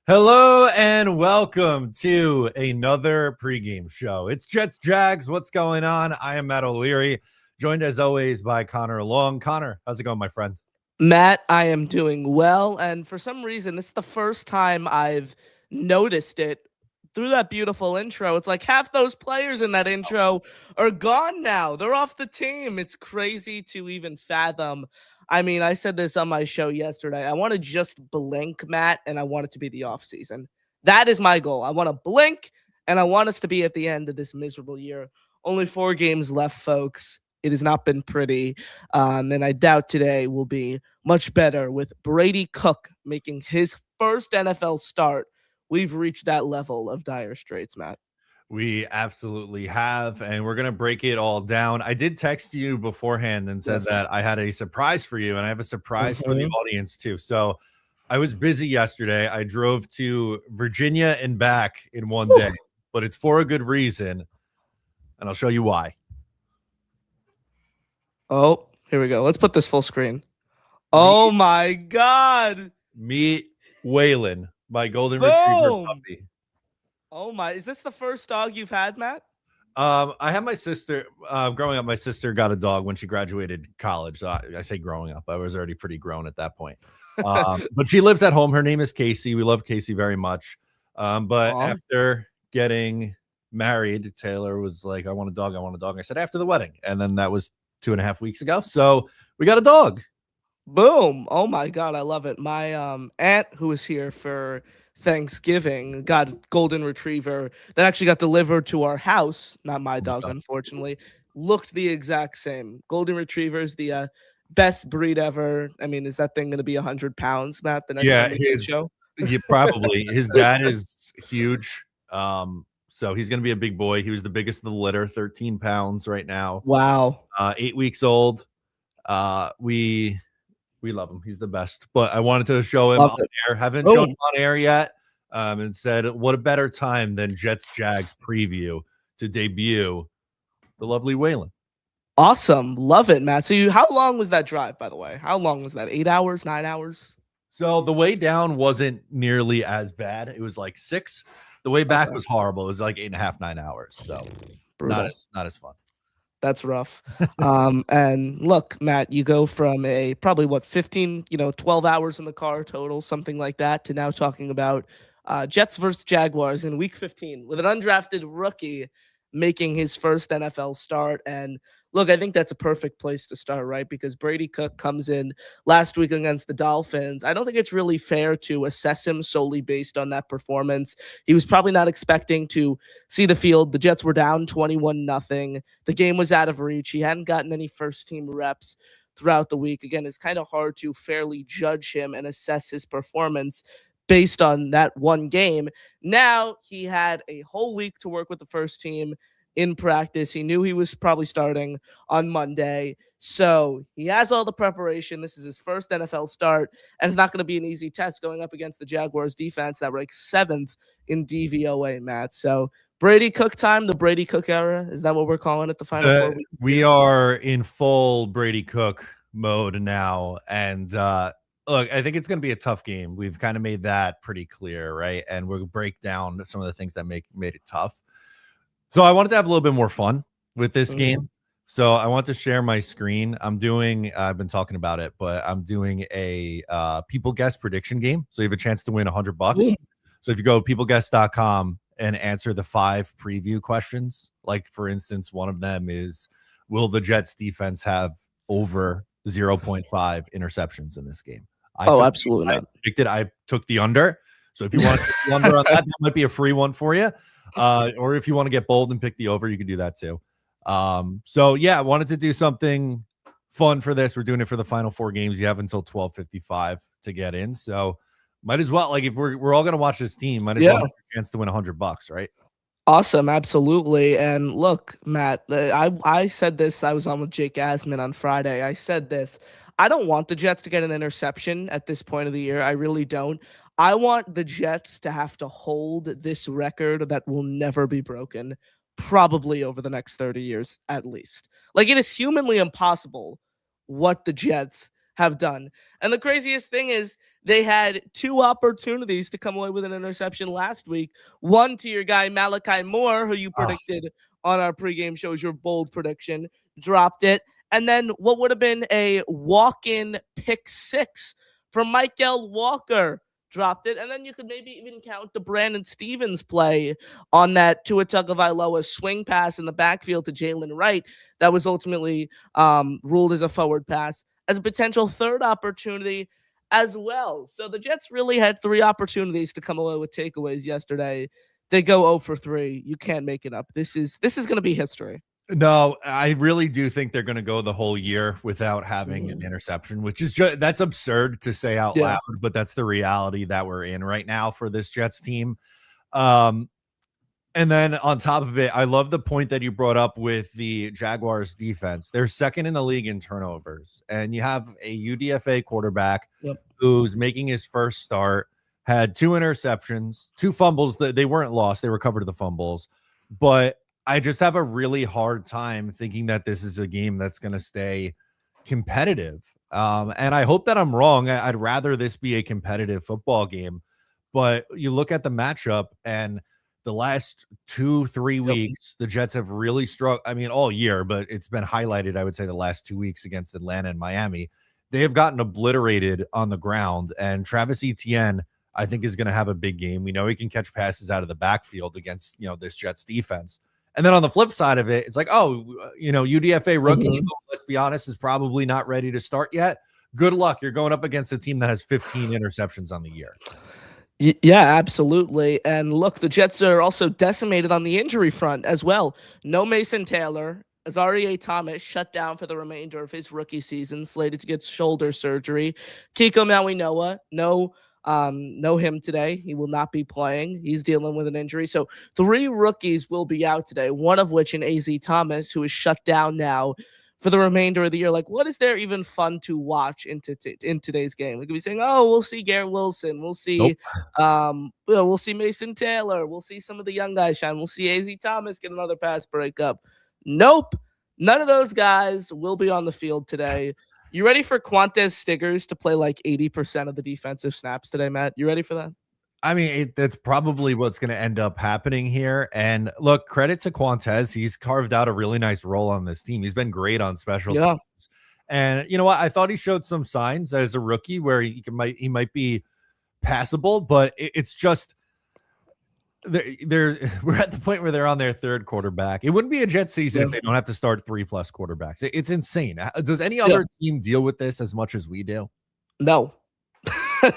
Hello and welcome to another pregame show. It's Jets Jags. What's going on? I am Matt O'Leary, joined as always by Connor Long. Connor, how's it going, my friend? Matt, I am doing well, and for some reason, this is the first time I've noticed it through that beautiful intro. It's like half those players in that intro are gone now. They're off the team. It's crazy to even fathom. I mean, I said this on my show yesterday. I want to just blink, Matt, and I want it to be the off season. That is my goal. I want to blink, and I want us to be at the end of this miserable year. Only 4 games left, folks. It has not been pretty, and I doubt today will be much better with Brady Cook making his first NFL start. We've reached that level of dire straits, Matt. We absolutely have, and we're going to break it all down. I did text you beforehand and said Yes. that I had a surprise for you, and I have a surprise for the Mhm. audience too. So I was busy yesterday. I drove to Virginia and back in one day, Whew. but it's for a good reason, and I'll show you why. Oh, here we go. Let's put this full screen. Oh Meet, my God. meet Waylon, my golden retriever Boom. puppy. Oh my. Is this the first dog you've had, Matt? I had my sister growing up. My sister got a dog when she graduated college. So I say growing up, I was already pretty grown at that point. But she lives at home. Her name is Casey. We love Casey very much. But Aw. after getting married, Taylor was like, I want a dog. I want a dog. I said, after the wedding. And then that was 2.5 weeks ago. So we got a dog. Boom. Oh my God, I love it. My aunt who was here for Thanksgiving got a golden retriever that actually got delivered to our house. Not my Oh my dog, God. unfortunately. Looked the exact same. Golden retrievers, the best breed ever. I mean, is that thing going to be 100 pounds, Matt, the next Yeah, time we do a show? probably his dad is huge. So he's gonna be a big boy. He was the biggest of the litter, 13 pounds right now. Wow. 8 weeks old. We love him. He's the best. But I wanted to show him Love on it. air. Haven't shown Boom. him on air yet. And said, what a better time than Jets Jags preview to debut the lovely Waylon. Awesome. Love it, Matt. How long was that drive, by the way? How long was that? 8 hours, 9 hours? So the way down wasn't nearly as bad. It was like 6. The way back Okay. was horrible. It was like 8.5, 9 hours. So not Brutal. as fun. That's rough. And look, Matt, you go from a probably what 15, 12 hours in the car total, something like that, to now talking about Jets versus Jaguars in week 15 with an undrafted rookie making his first NFL start. And look, I think that's a perfect place to start, right? Because Brady Cook comes in last week against the Dolphins. I don't think it's really fair to assess him solely based on that performance. He was probably not expecting to see the field. The Jets were down 21-0. The game was out of reach. He hadn't gotten any first team reps throughout the week. Again, it's kind of hard to fairly judge him and assess his performance based on that one game. Now he had a whole week to work with the first team in practice. He knew he was probably starting on Monday. So he has all the preparation. This is his first NFL start, and it's not going to be an easy test going up against the Jaguars defense that ranks 7th in DVOA, Matt. So Brady Cook time, the Brady Cook era. Is that what we're calling it? The final 4 weeks We here? are in full Brady Cook mode now. And look, I think it's going to be a tough game. We've kind of made that pretty clear, right? And we'll break down some of the things that made it tough. So I wanted to have a little bit more fun with this game. So I want to share my screen. I've been talking about it, but I'm doing a people guess prediction game. So you have a chance to win $100. So if you go to peopleguess.com and answer the 5 preview questions, like for instance, one of them is, will the Jets defense have over 0.5 interceptions in this game? Oh, absolutely I not. predicted I took the under. So if you want to take the under on that, that might be a free one for you. Or if you want to get bold and pick the over, you can do that too. So yeah, I wanted to do something fun for this. We're doing it for the final 4 games. You have until 12:55 to get in. So might as well, like, if we're all gonna watch this team, might as well have a chance to win $100, right? Awesome, absolutely. And look, Matt, I said this. I was on with Jake Asman on Friday. I said this. I don't want the Jets to get an interception at this point of the year. I really don't. I want the Jets to have to hold this record that will never be broken, probably over the next 30 years at least. Like, it is humanly impossible what the Jets have done. And the craziest thing is they had 2 opportunities to come away with an interception last week. One to your guy Malachi Moore, who you predicted on our pregame show as your bold prediction, dropped it. And then what would have been a walk-in pick six from Michael Walker dropped it. And then you could maybe even count the Brandon Stevens play on that Tua Tagovailoa swing pass in the backfield to Jalen Wright that was ultimately ruled as a forward pass as a potential third opportunity as well. So the Jets really had 3 opportunities to come away with takeaways yesterday. They go 0 for 3. You can't make it up. This is going to be history. No, I really do think they're going to go the whole year without having an interception, which is just that's absurd to say out loud, but that's the reality that we're in right now for this Jets team. And then on top of it, I love the point that you brought up with the Jaguars defense. They're second in the league in turnovers, and you have a UDFA quarterback who's making his first start, had 2 interceptions, 2 fumbles. They weren't lost. They recovered the fumbles, but I just have a really hard time thinking that this is a game that's going to stay competitive. And I hope that I'm wrong. I'd rather this be a competitive football game, but you look at the matchup and the last 2-3 weeks, the Jets have really struggled. I mean, all year, but it's been highlighted, I would say, the last 2 weeks against Atlanta and Miami. They have gotten obliterated on the ground, and Travis Etienne, I think, is going to have a big game. We know he can catch passes out of the backfield against, this Jets defense. And then on the flip side of it, it's like, UDFA rookie, let's be honest, is probably not ready to start yet. Good luck. You're going up against a team that has 15 interceptions on the year. Yeah, absolutely. And look, the Jets are also decimated on the injury front as well. No Mason Taylor. Azareye'h Thomas shut down for the remainder of his rookie season, slated to get shoulder surgery. Kiko Mawinoa, no him today. He will not be playing. He's dealing with an injury. So 3 rookies will be out today, one of which in AZ Thomas, who is shut down now for the remainder of the year. Like, what is there even fun to watch in today's game? We could be saying, oh, we'll see Garrett Wilson. We'll see we'll see Mason Taylor. We'll see some of the young guys shine. We'll see AZ Thomas get another pass breakup. Nope. None of those guys will be on the field today. You ready for Quantez Stiggers to play like 80% of the defensive snaps today, Matt? You ready for that? I mean, that's probably what's going to end up happening here. And look, credit to Quantez. He's carved out a really nice role on this team. He's been great on special teams. And you know what? I thought he showed some signs as a rookie where he might be passable, but it's just we're at the point where they're on their 3rd quarterback. It wouldn't be a Jet season if they don't have to start 3+ quarterbacks. It's insane. Does any other team deal with this as much as we do? No.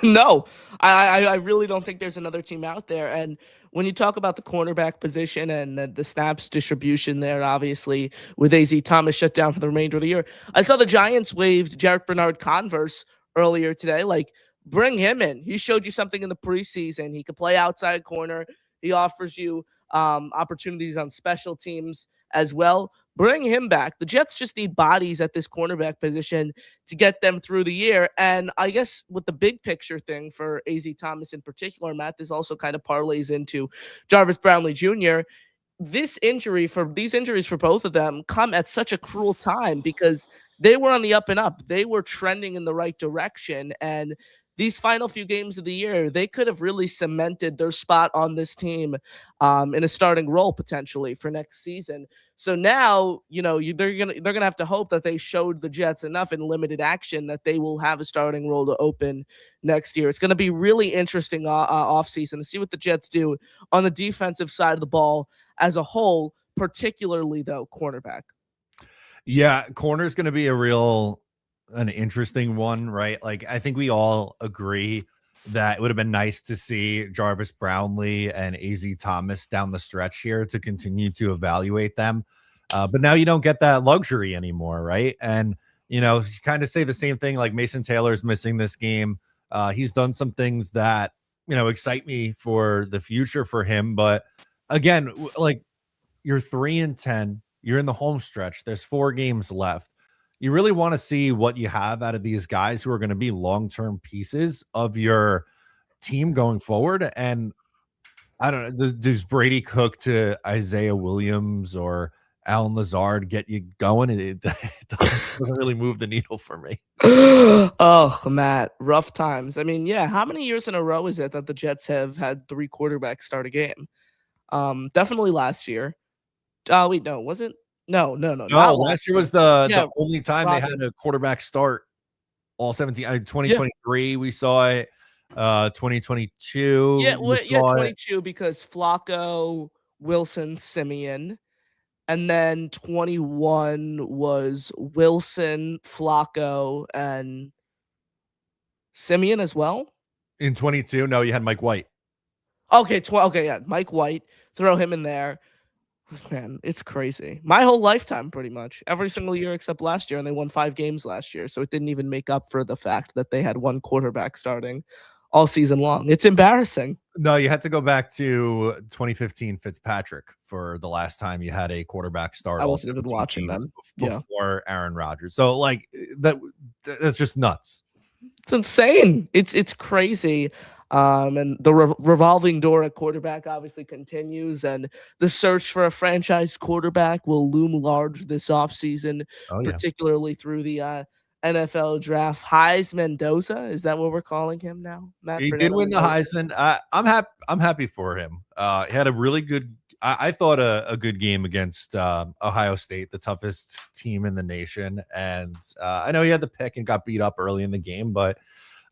No, I really don't think there's another team out there. And when you talk about the cornerback position and the snaps distribution there, obviously with AZ Thomas shut down for the remainder of the year, I saw the Giants waived Jarek Bernard-Converse earlier today. Like, bring him in. He showed you something in the preseason. He could play outside corner. He offers you opportunities on special teams as well. Bring him back. The Jets just need bodies at this cornerback position to get them through the year. And I guess with the big picture thing for AZ Thomas in particular, Matt, this also kind of parlays into Jarvis Brownlee Jr. These injuries for both of them come at such a cruel time because they were on the up and up. They were trending in the right direction. And these final few games of the year, they could have really cemented their spot on this team in a starting role potentially for next season. So now, they're gonna have to hope that they showed the Jets enough in limited action that they will have a starting role to open next year. It's going to be really interesting offseason to see what the Jets do on the defensive side of the ball as a whole, particularly though cornerback. Yeah, corner is going to be an interesting one, right? Like, I think we all agree that it would have been nice to see Jarvis Brownlee and AZ Thomas down the stretch here to continue to evaluate them. But now you don't get that luxury anymore, right? And, you kind of say the same thing, like Mason Taylor's missing this game. He's done some things that, excite me for the future for him. But again, like, you're 3-10, you're in the home stretch. There's 4 games left. You really want to see what you have out of these guys who are going to be long-term pieces of your team going forward. And I don't know, does Brady Cook to Isaiah Williams or Alan Lazard get you going, it doesn't really move the needle for me. Oh, Matt, rough times. I mean, yeah, how many years in a row is it that the Jets have had 3 quarterbacks start a game? Definitely last year. Oh, wait, no, was it? No, no, no, No, not last last year year. was the Yeah, only time they had Robin. a quarterback start all 17. Yeah. 2023 we saw it. 2022 we Yeah, saw it. 22 because Flacco, Wilson, Simeon, and then 21 was Wilson, Flacco, and Simeon as well? In 22, no, you had Mike White. Okay, okay, yeah, Mike White, throw him in there. Man, it's crazy. My whole lifetime, pretty much. Every single year except last year, and they won 5 games last year, so it didn't even make up for the fact that they had 1 quarterback starting all season long. It's embarrassing. No, you had to go back to 2015 Fitzpatrick for the last time you had a quarterback start I all wasn't even 17 watching games them. Yeah. before Aaron Rodgers. So, like, that's just nuts. It's insane. It's crazy. And the revolving door at quarterback obviously continues, and the search for a franchise quarterback will loom large this offseason, Oh, yeah. particularly through the NFL draft. Heisman Mendoza, is that what we're calling him now? Matt He did Fernando win the Mendoza? Heisman. I'm happy for him. He had a really good I thought a good game against Ohio State, the toughest team in the nation. And I know he had the pick and got beat up early in the game, but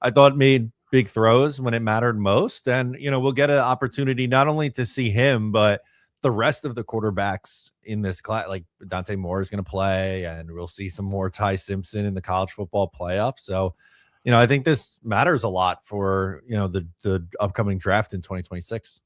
I thought made big throws when it mattered most. And, we'll get an opportunity not only to see him, but the rest of the quarterbacks in this class, like Dante Moore is going to play, and we'll see some more Ty Simpson in the college football playoff. So, I think this matters a lot for, the upcoming draft in 2026.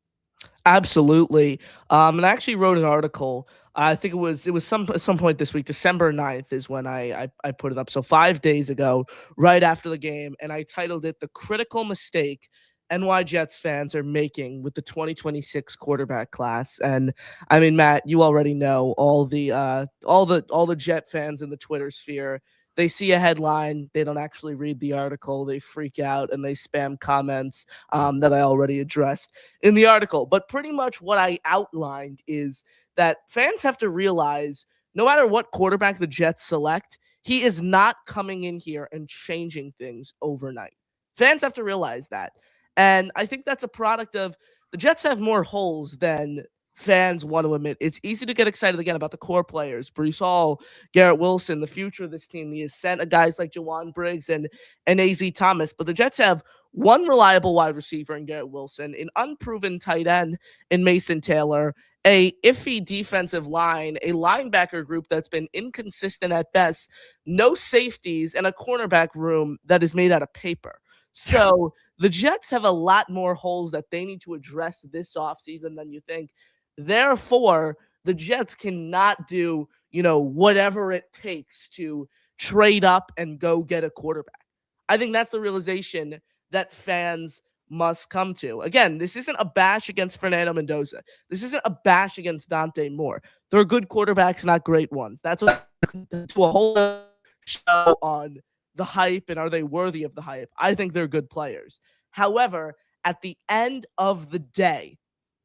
Absolutely. And I actually wrote an article. I think it was some point this week. December 9th is when I put it up. So 5 days ago, right after the game, and I titled it "The Critical Mistake NY Jets fans are making with the 2026 quarterback class." And I mean, Matt, you already know all the Jet fans in the Twitter sphere. They see a headline, they don't actually read the article, they freak out and they spam comments that I already addressed in the article. But pretty much what I outlined is that fans have to realize no matter what quarterback the Jets select, he is not coming in here and changing things overnight. Fans have to realize that. And I think that's a product of the Jets have more holes than fans want to admit. It's easy to get excited again about the core players, Brees Hall, Garrett Wilson, the future of this team, the ascent of guys like Jawan Briggs and AZ Thomas. But the Jets have one reliable wide receiver in Garrett Wilson, an unproven tight end in Mason Taylor, a iffy defensive line, a linebacker group that's been inconsistent at best, no safeties, and a cornerback room that is made out of paper. So the Jets have a lot more holes that they need to address this offseason than you think. Therefore, the Jets cannot do, whatever it takes to trade up and go get a quarterback. I think that's the realization that fans must come to. Again, this isn't a bash against Fernando Mendoza. This isn't a bash against Dante Moore. They're good quarterbacks, not great ones. That's what to a whole show on the hype and are they worthy of the hype. I think they're good players. However, at the end of the day,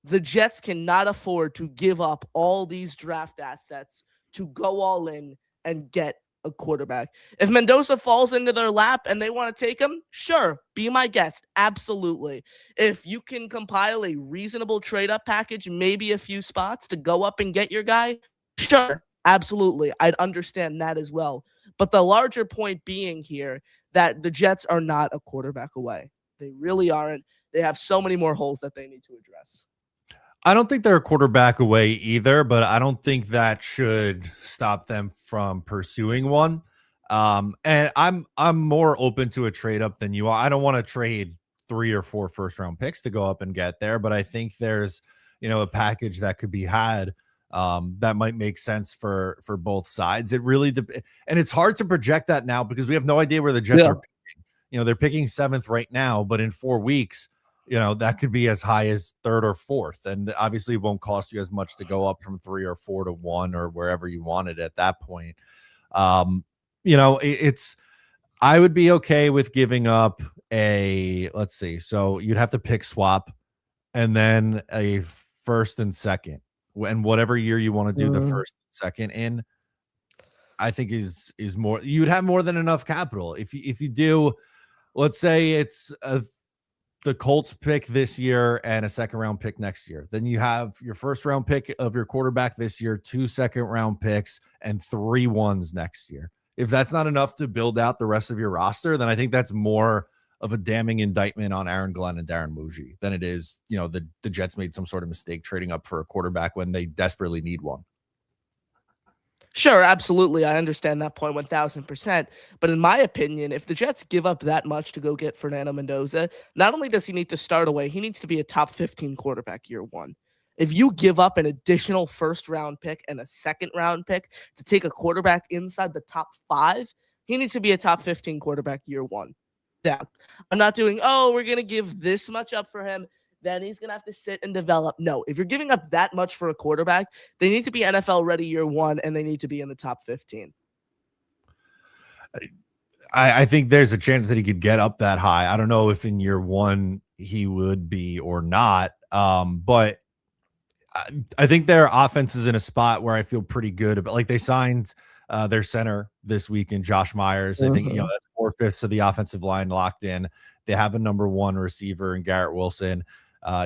the Jets cannot afford to give up all these draft assets to go all in and get a quarterback. If Mendoza falls into their lap and they want to take him, sure, be my guest. Absolutely. If you can compile a reasonable trade up package, maybe a few spots to go up and get your guy, sure, absolutely. I'd understand that as well. But the larger point being here that the Jets are not a quarterback away. They really aren't. They have so many more holes that they need to address. I don't think they're a quarterback away either, but I don't think that should stop them from pursuing one. And I'm more open to a trade up than you are. I don't want to trade 3 or 4 first round picks to go up and get there, but I think there's a package that could be had that might make sense for both sides. It really and it's hard to project that now because we have no idea where the Jets are picking. They're picking 7th right now, but in 4 weeks that could be as high as 3rd or 4th. And obviously it won't cost you as much to go up from 3 or 4 to 1 or wherever you want it at that point. It's I would be okay with giving up let's see. So you'd have to pick swap and then a 1st and 2nd. and whatever year you want to do the Mm. first, second in, I think is more. You would have more than enough capital if you do. Let's say it's the Colts pick this year and a second round pick next year. Then you have your first round pick of your quarterback this year, 2 second round picks, and 3 ones next year. If that's not enough to build out the rest of your roster, then I think that's more of a damning indictment on Aaron Glenn and Darren Muji than it is, the Jets made some sort of mistake trading up for a quarterback when they desperately need one. Sure, absolutely. I understand that point 1000%. But in my opinion, if the Jets give up that much to go get Fernando Mendoza, not only does he need to start away, he needs to be a top 15 quarterback year one. If you give up an additional first round pick and a second round pick to take a quarterback inside the top 5, he needs to be a top 15 quarterback year one. Yeah. I'm not doing, oh, we're going to give this much up for him, then he's going to have to sit and develop. No, if you're giving up that much for a quarterback, they need to be NFL ready year one, and they need to be in the top 15. I think there's a chance that he could get up that high. I don't know if in year one he would be or not. But I think their offense is in a spot where I feel pretty good about. Like, they signed their center this week in Josh Myers. I think that's 4/5 of the offensive line locked in. They have a number 1 receiver in Garrett Wilson.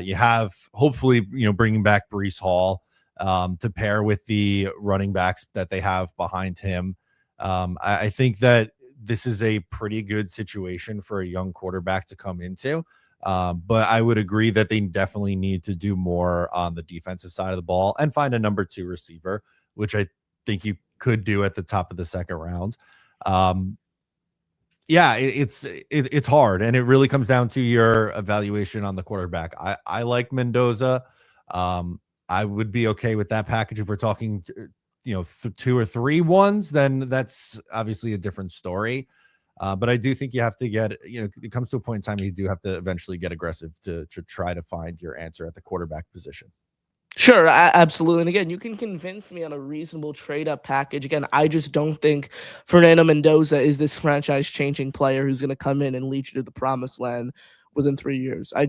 You have hopefully bringing back Breece Hall to pair with the running backs that they have behind him. I think that this is a pretty good situation for a young quarterback to come into. But I would agree that they definitely need to do more on the defensive side of the ball and find a number 2 receiver, which I think you could do at the top of the second round. Yeah, it's hard, and it really comes down to your evaluation on the quarterback. I like Mendoza. I would be okay with that package if we're talking, 2 or 3 ones, then that's obviously a different story. But I do think you have to get, it comes to a point in time you do have to eventually get aggressive to try to find your answer at the quarterback position. Sure, absolutely. And again, you can convince me on a reasonable trade up package. Again, I just don't think Fernando Mendoza is this franchise changing player who's going to come in and lead you to the promised land within 3 years. I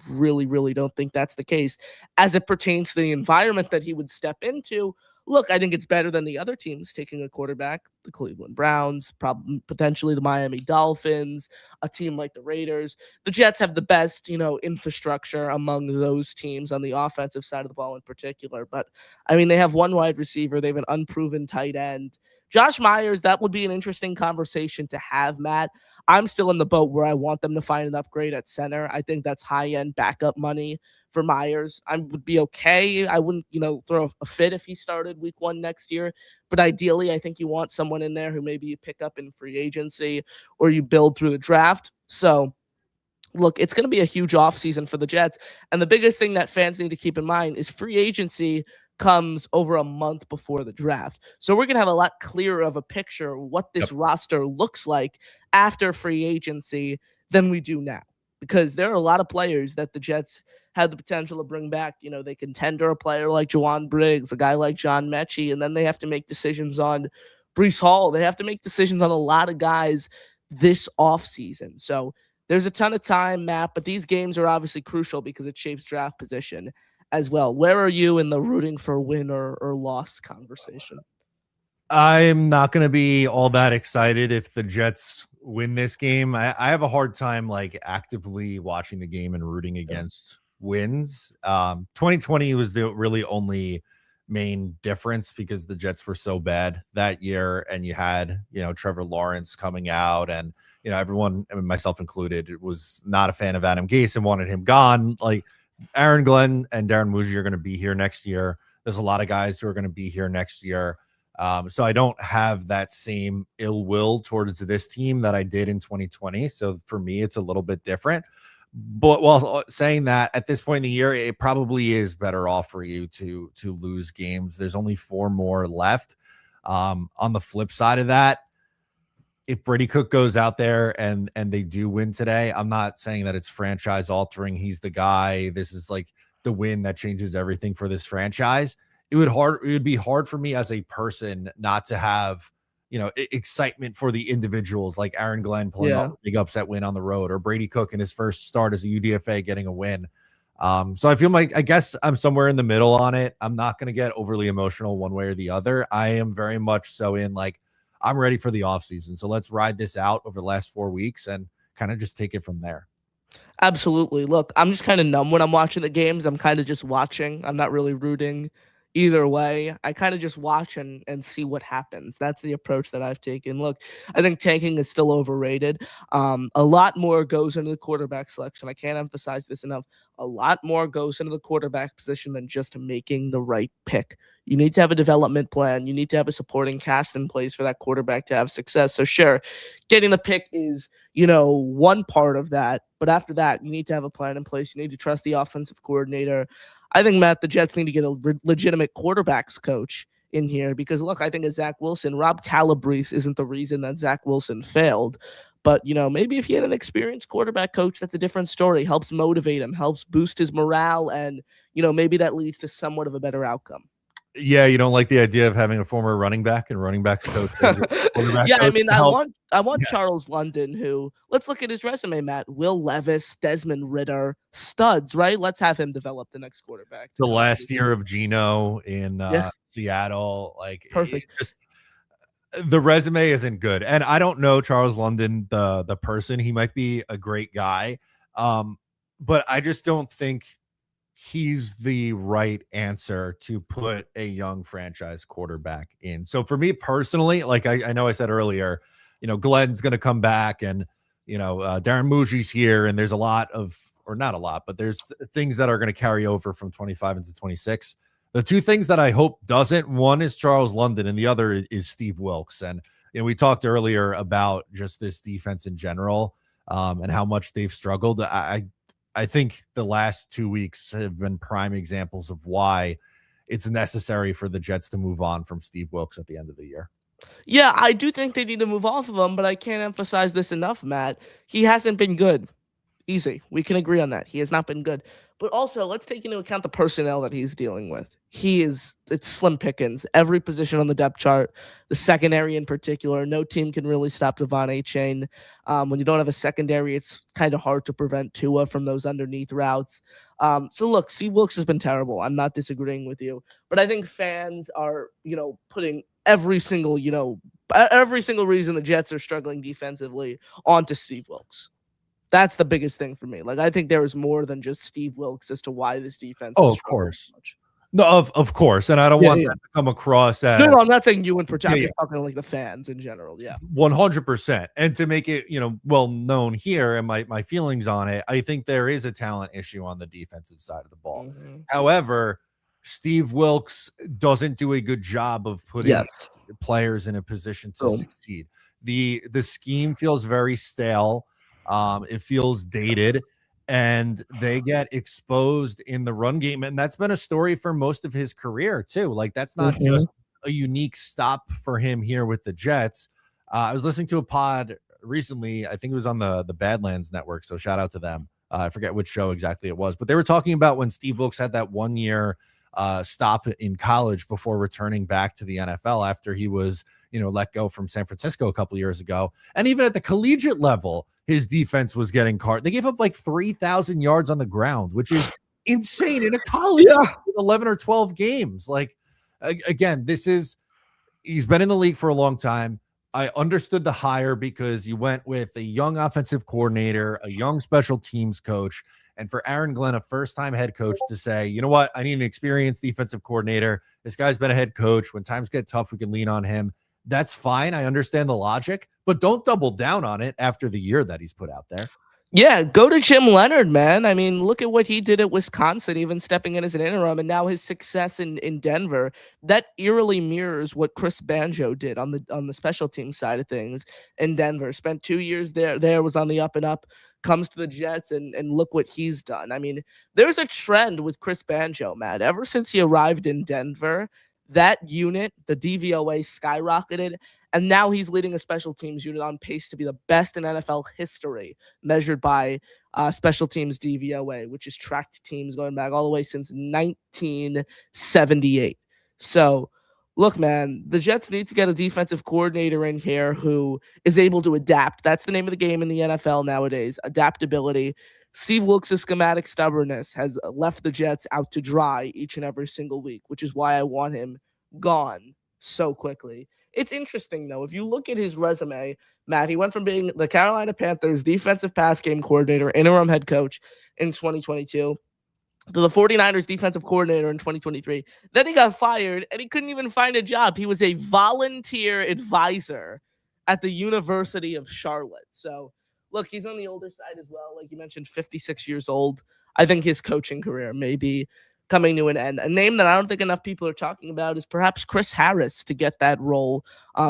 really, really don't think that's the case as it pertains to the environment that he would step into. Look, I think it's better than the other teams taking a quarterback, the Cleveland Browns, probably potentially the Miami Dolphins, a team like the Raiders. The Jets have the best, infrastructure among those teams on the offensive side of the ball in particular. But I mean, they have 1 wide receiver, they have an unproven tight end. Josh Myers, that would be an interesting conversation to have, Matt. I'm still in the boat where I want them to find an upgrade at center. I think that's high-end backup money for Myers. I would be okay. I wouldn't, throw a fit if he started week 1 next year. But ideally, I think you want someone in there who maybe you pick up in free agency or you build through the draft. So, look, it's going to be a huge offseason for the Jets. And the biggest thing that fans need to keep in mind is free agency comes over a month before the draft. So we're going to have a lot clearer of a picture of what this roster looks like after free agency than we do now. Because there are a lot of players that the Jets had the potential to bring back. They can tender a player like Jawan Briggs, a guy like John Mechie, and then they have to make decisions on Breece Hall. They have to make decisions on a lot of guys this offseason. So there's a ton of time, Matt, but these games are obviously crucial because it shapes draft position as well. Where are you in the rooting for win or loss conversation? I'm not going to be all that excited if the Jets win this game. I have a hard time actively watching the game and rooting against wins. 2020 was the really only main difference because the Jets were so bad that year, and you had Trevor Lawrence coming out, and everyone, myself included, was not a fan of Adam Gase and wanted him gone. Like, Aaron Glenn and Darren Muji are going to be here next year. There's a lot of guys who are going to be here next year. So I don't have that same ill will towards this team that I did in 2020. So for me, it's a little bit different. But while saying that, at this point in the year, it probably is better off for you to lose games. There's only 4 more left. On the flip side of that, if Brady Cook goes out there and they do win today, I'm not saying that it's franchise altering. He's the guy. This is like the win that changes everything for this franchise. It would be hard for me as a person not to have, excitement for the individuals like Aaron Glenn pulling off a big upset win on the road, or Brady Cook in his first start as a UDFA getting a win. So I feel like I guess I'm somewhere in the middle on it. I'm not going to get overly emotional one way or the other. I am very much so in like I'm ready for the offseason. So let's ride this out over the last 4 weeks and kind of just take it from there. Absolutely. Look, I'm just kind of numb when I'm watching the games. I'm kind of just watching. I'm not really rooting either way. I kind of just watch and see what happens. That's the approach that I've taken. Look, I think tanking is still overrated. A lot more goes into the quarterback selection. I can't emphasize this enough. A lot more goes into the quarterback position than just making the right pick. You need to have a development plan. You need to have a supporting cast in place for that quarterback to have success. So sure, getting the pick is one part of that. But after that, you need to have a plan in place. You need to trust the offensive coordinator. I think, Matt, the Jets need to get a legitimate quarterbacks coach in here because, look, I think of Zach Wilson. Rob Calabrese isn't the reason that Zach Wilson failed. But, maybe if he had an experienced quarterback coach, that's a different story. Helps motivate him, helps boost his morale, and, maybe that leads to somewhat of a better outcome. Yeah, you don't like the idea of having a former running back and running backs coach as your quarterback Yeah, I coach mean, to I help? want Charles London, who let's look at his resume, Matt. Will Levis, Desmond Ritter, studs, right? Let's have him develop the next quarterback to The come. last year of Geno in Yeah, Seattle, like it perfect. just the resume isn't good. And I don't know Charles London, the person. He might be a great guy. But I just don't think he's the right answer to put a young franchise quarterback in. So for me personally, like I know I said earlier, Glenn's going to come back and, Darren Muji's here and there's a lot of, or not a lot, but there's things that are going to carry over from 25 into 26. The two things that I hope doesn't, one is Charles London and the other is Steve Wilkes. And, we talked earlier about just this defense in general and how much they've struggled. I think the last 2 weeks have been prime examples of why it's necessary for the Jets to move on from Steve Wilkes at the end of the year. Yeah, I do think they need to move off of him, but I can't emphasize this enough, Matt. He hasn't been good. Easy. We can agree on that. He has not been good. But also, let's take into account the personnel that he's dealing with. It's slim pickings. Every position on the depth chart, the secondary in particular, no team can really stop Devon Achane. When you don't have a secondary, it's kind of hard to prevent Tua from those underneath routes. So look, Steve Wilkes has been terrible. I'm not disagreeing with you, but I think fans are, putting every single reason the Jets are struggling defensively onto Steve Wilkes. That's the biggest thing for me. Like, I think there is more than just Steve Wilkes as to why this defense is Oh, of struggling so course. much. No, of course. And I don't want that to come across as No, I'm not saying you in particular. I'm yeah, just talking like the fans in general. Yeah. 100%. And to make it, well known here and my feelings on it, I think there is a talent issue on the defensive side of the ball. Mhm. However, Steve Wilkes doesn't do a good job of putting Yes. players in a position to Boom. succeed. The scheme feels very stale. It feels dated and they get exposed in the run game. And that's been a story for most of his career, too. Like, that's not just a unique stop for him here with the Jets. I was listening to a pod recently. I think it was on the Badlands Network. So shout out to them. I forget which show exactly it was, but they were talking about when Steve Wilkes had that 1 year stop in college before returning back to the NFL after he was, let go from San Francisco a couple years ago. And even at the collegiate level, his defense was getting caught. They gave up like 3,000 yards on the ground, which is insane in a college with 11 or 12 games. Like, again, he's been in the league for a long time. I understood the hire because you went with a young offensive coordinator, a young special teams coach, and for Aaron Glenn, a first-time head coach, to say, you know what, I need an experienced defensive coordinator. This guy's been a head coach. When times get tough, we can lean on him. That's fine. I understand the logic, but don't double down on it after the year that he's put out there. Yeah, go to Jim Leonard, man. I mean, look at what he did at Wisconsin, even stepping in as an interim, and now his success in Denver. That eerily mirrors what Chris Banjo did on the special team side of things in Denver. Spent 2 years there, was on the up and up, comes to the Jets, and look what he's done. I mean, there's a trend with Chris Banjo, Matt. Ever since he arrived in Denver, that unit, the DVOA, skyrocketed. And now he's leading a special teams unit on pace to be the best in NFL history, measured by special teams DVOA, which is tracked teams going back all the way since 1978. So, look, man, the Jets need to get a defensive coordinator in here who is able to adapt. That's the name of the game in the NFL nowadays, adaptability. Steve Wilkes' schematic stubbornness has left the Jets out to dry each and every single week, which is why I want him gone so quickly. It's interesting, though. If you look at his resume, Matt, he went from being the Carolina Panthers defensive pass game coordinator, interim head coach in 2022, to the 49ers defensive coordinator in 2023. Then he got fired and he couldn't even find a job. He was a volunteer advisor at the University of Charlotte. So, look, he's on the older side as well. Like you mentioned, 56 years old. I think his coaching career may be coming to an end. A name that I don't think enough people are talking about is perhaps Chris Harris to get that role.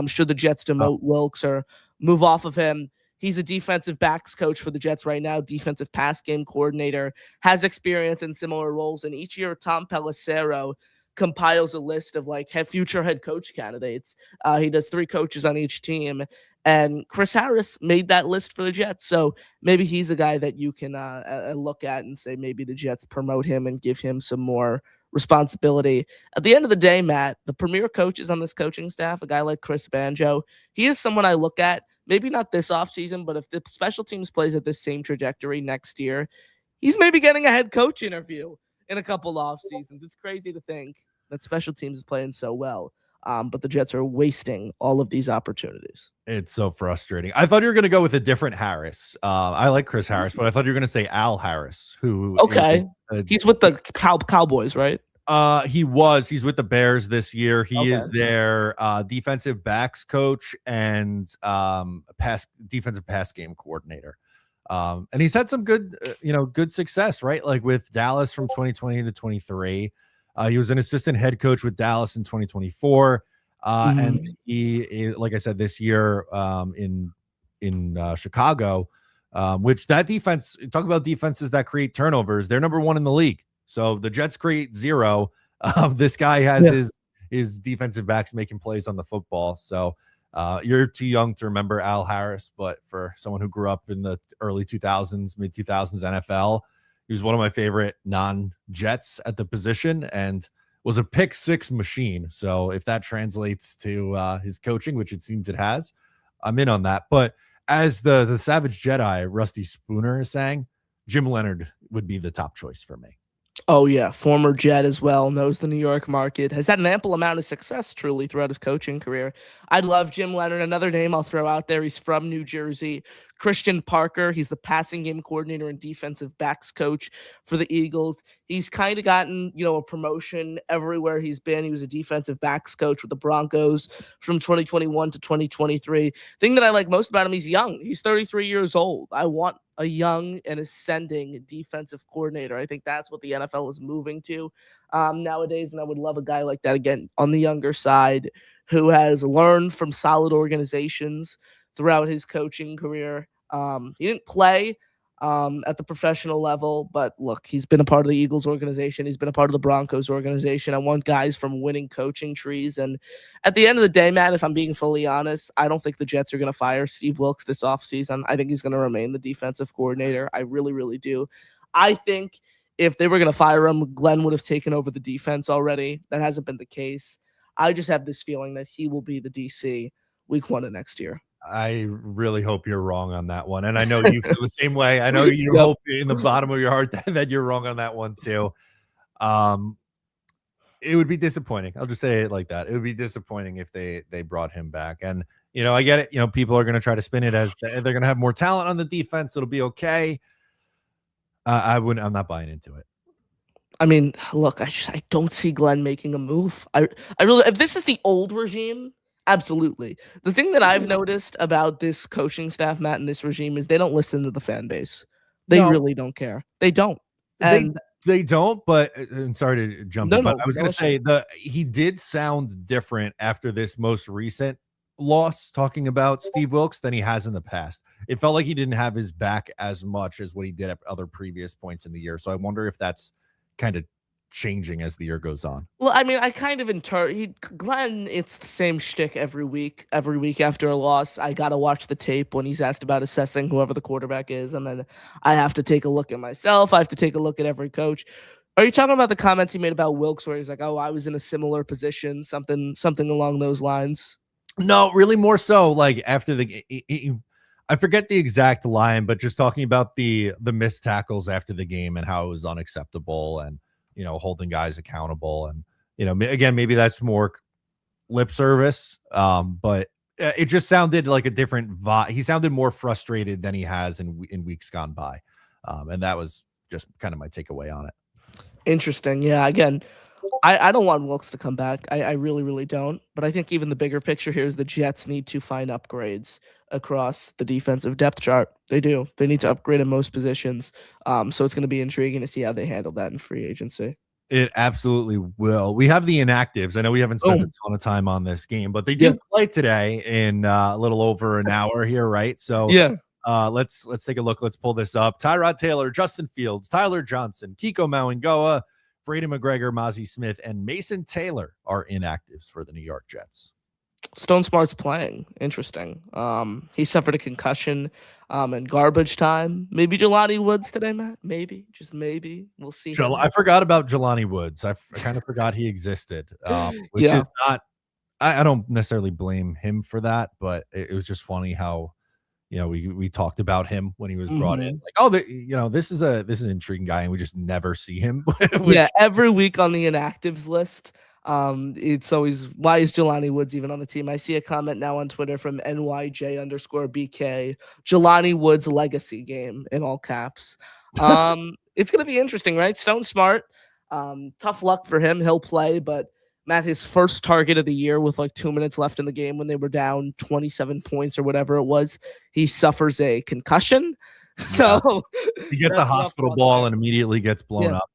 Should the Jets demote Wilkes or move off of him? He's a defensive backs coach for the Jets right now, defensive pass game coordinator, has experience in similar roles. And each year, Tom Pelissero compiles a list of like future head coach candidates. He does 3 coaches on each team. And Chris Harris made that list for the Jets. So maybe he's a guy that you can look at and say maybe the Jets promote him and give him some more responsibility. At the end of the day, Matt, the premier coaches on this coaching staff, a guy like Chris Banjo, he is someone I look at. Maybe not this offseason, but if the special teams plays at this same trajectory next year, he's maybe getting a head coach interview in a couple off seasons. It's crazy to think that special teams is playing so well, but the Jets are wasting all of these opportunities. It's so frustrating. I thought you were going to go with a different Harris. I like Chris Harris, but I thought you were going to say Al Harris, who he's with the Cowboys, right? He's with the Bears this year. He is their defensive backs coach and defensive pass game coordinator. And he's had some good, good success, right? Like with Dallas from 2020 to 23. He was an assistant head coach with Dallas in 2024. And he, like I said, this year in Chicago, which that defense, talk about defenses that create turnovers, they're number 1 in the league. So the Jets create 0. This guy has his defensive backs making plays on the football. So you're too young to remember Al Harris, but for someone who grew up in the early 2000s, mid 2000s NFL, he was one of my favorite non-Jets at the position and was a pick 6 machine. So if that translates to his coaching, which it seems it has, I'm in on that. But as the Savage Jedi, Rusty Spooner, is saying, Jim Leonard would be the top choice for me. Oh, yeah. Former Jet as well, knows the New York market, has had an ample amount of success truly throughout his coaching career. I'd love Jim Leonard. Another name I'll throw out there. He's from New Jersey. Christian Parker. He's the passing game coordinator and defensive backs coach for the Eagles. He's kind of gotten, a promotion everywhere he's been. He was a defensive backs coach with the Broncos from 2021 to 2023. Thing that I like most about him, he's young. He's 33 years old. I want a young and ascending defensive coordinator. I think that's what the NFL is moving to nowadays, and I would love a guy like that, again, on the younger side, who has learned from solid organizations throughout his coaching career. He didn't play at the professional level, but look, he's been a part of the Eagles organization. He's been a part of the Broncos organization. I want guys from winning coaching trees. And at the end of the day, Matt, if I'm being fully honest, I don't think the Jets are going to fire Steve Wilkes this offseason. I think he's going to remain the defensive coordinator. I really, really do. I think if they were going to fire him, Glenn would have taken over the defense already. That hasn't been the case. I just have this feeling that he will be the DC week 1 of next year. I really hope you're wrong on that one. And I know you feel the same way. I know you hope in the bottom of your heart that you're wrong on that one too. It would be disappointing. I'll just say it like that. It would be disappointing if they brought him back. And, I get it. People are going to try to spin it as they're going to have more talent on the defense. It'll be okay. I'm not buying into it. I mean, look, I don't see Glenn making a move. I really, if this is the old regime, absolutely. The thing that I've noticed about this coaching staff, Matt, and this regime is they don't listen to the fan base. They really don't care. They don't. And they don't, but I'm sorry to jump in, but I was going to say he did sound different after this most recent loss, talking about Steve Wilkes, than he has in the past. It felt like he didn't have his back as much as what he did at other previous points in the year. So I wonder if that's kind of changing as the year goes on. Well, I mean, I kind of Glenn, it's the same shtick every week after a loss. I got to watch the tape when he's asked about assessing whoever the quarterback is. And then I have to take a look at myself. I have to take a look at every coach. Are you talking about the comments he made about Wilkes where he's like, oh, I was in a similar position, something along those lines? No, really more so like after I forget the exact line, but just talking about the missed tackles after the game and how it was unacceptable, and holding guys accountable, and again, maybe that's more lip service, but it just sounded like a different vibe. He sounded more frustrated than he has in weeks gone by, and that was just kind of my takeaway on it. Interesting. Yeah. Again, I don't want Wilkes to come back. I really, really don't. But I think even the bigger picture here is the Jets need to find upgrades across the defensive depth chart. They do. They need to upgrade in most positions. So it's going to be intriguing to see how they handle that in free agency. It absolutely will. We have the inactives. I know we haven't spent a ton of time on this game, but they do play today in a little over an hour here, right? So let's take a look. Let's pull this up. Tyrod Taylor, Justin Fields, Tyler Johnson, Kiko Mauangoa, Brady McGregor, Mozzie Smith, and Mason Taylor are inactives for the New York Jets. Stone Smart's playing. Interesting. He suffered a concussion in garbage time. Maybe Jelani Woods today, Matt. Maybe, just maybe. We'll see. I forgot about Jelani Woods. I kind of forgot he existed, which is not. I don't necessarily blame him for that, but it was just funny how we talked about him when he was brought in. Like, oh, this is an intriguing guy, and we just never see him. Every week on the inactives list. It's always, why is Jelani Woods even on the team? I see a comment now on Twitter from NYJ_BK, Jelani Woods legacy game in all caps. It's gonna be interesting, right? Stone Smart, tough luck for him. He'll play, but Matt, his first target of the year with like 2 minutes left in the game when they were down 27 points or whatever it was, he suffers a concussion. So he gets a hospital ball and immediately gets blown up.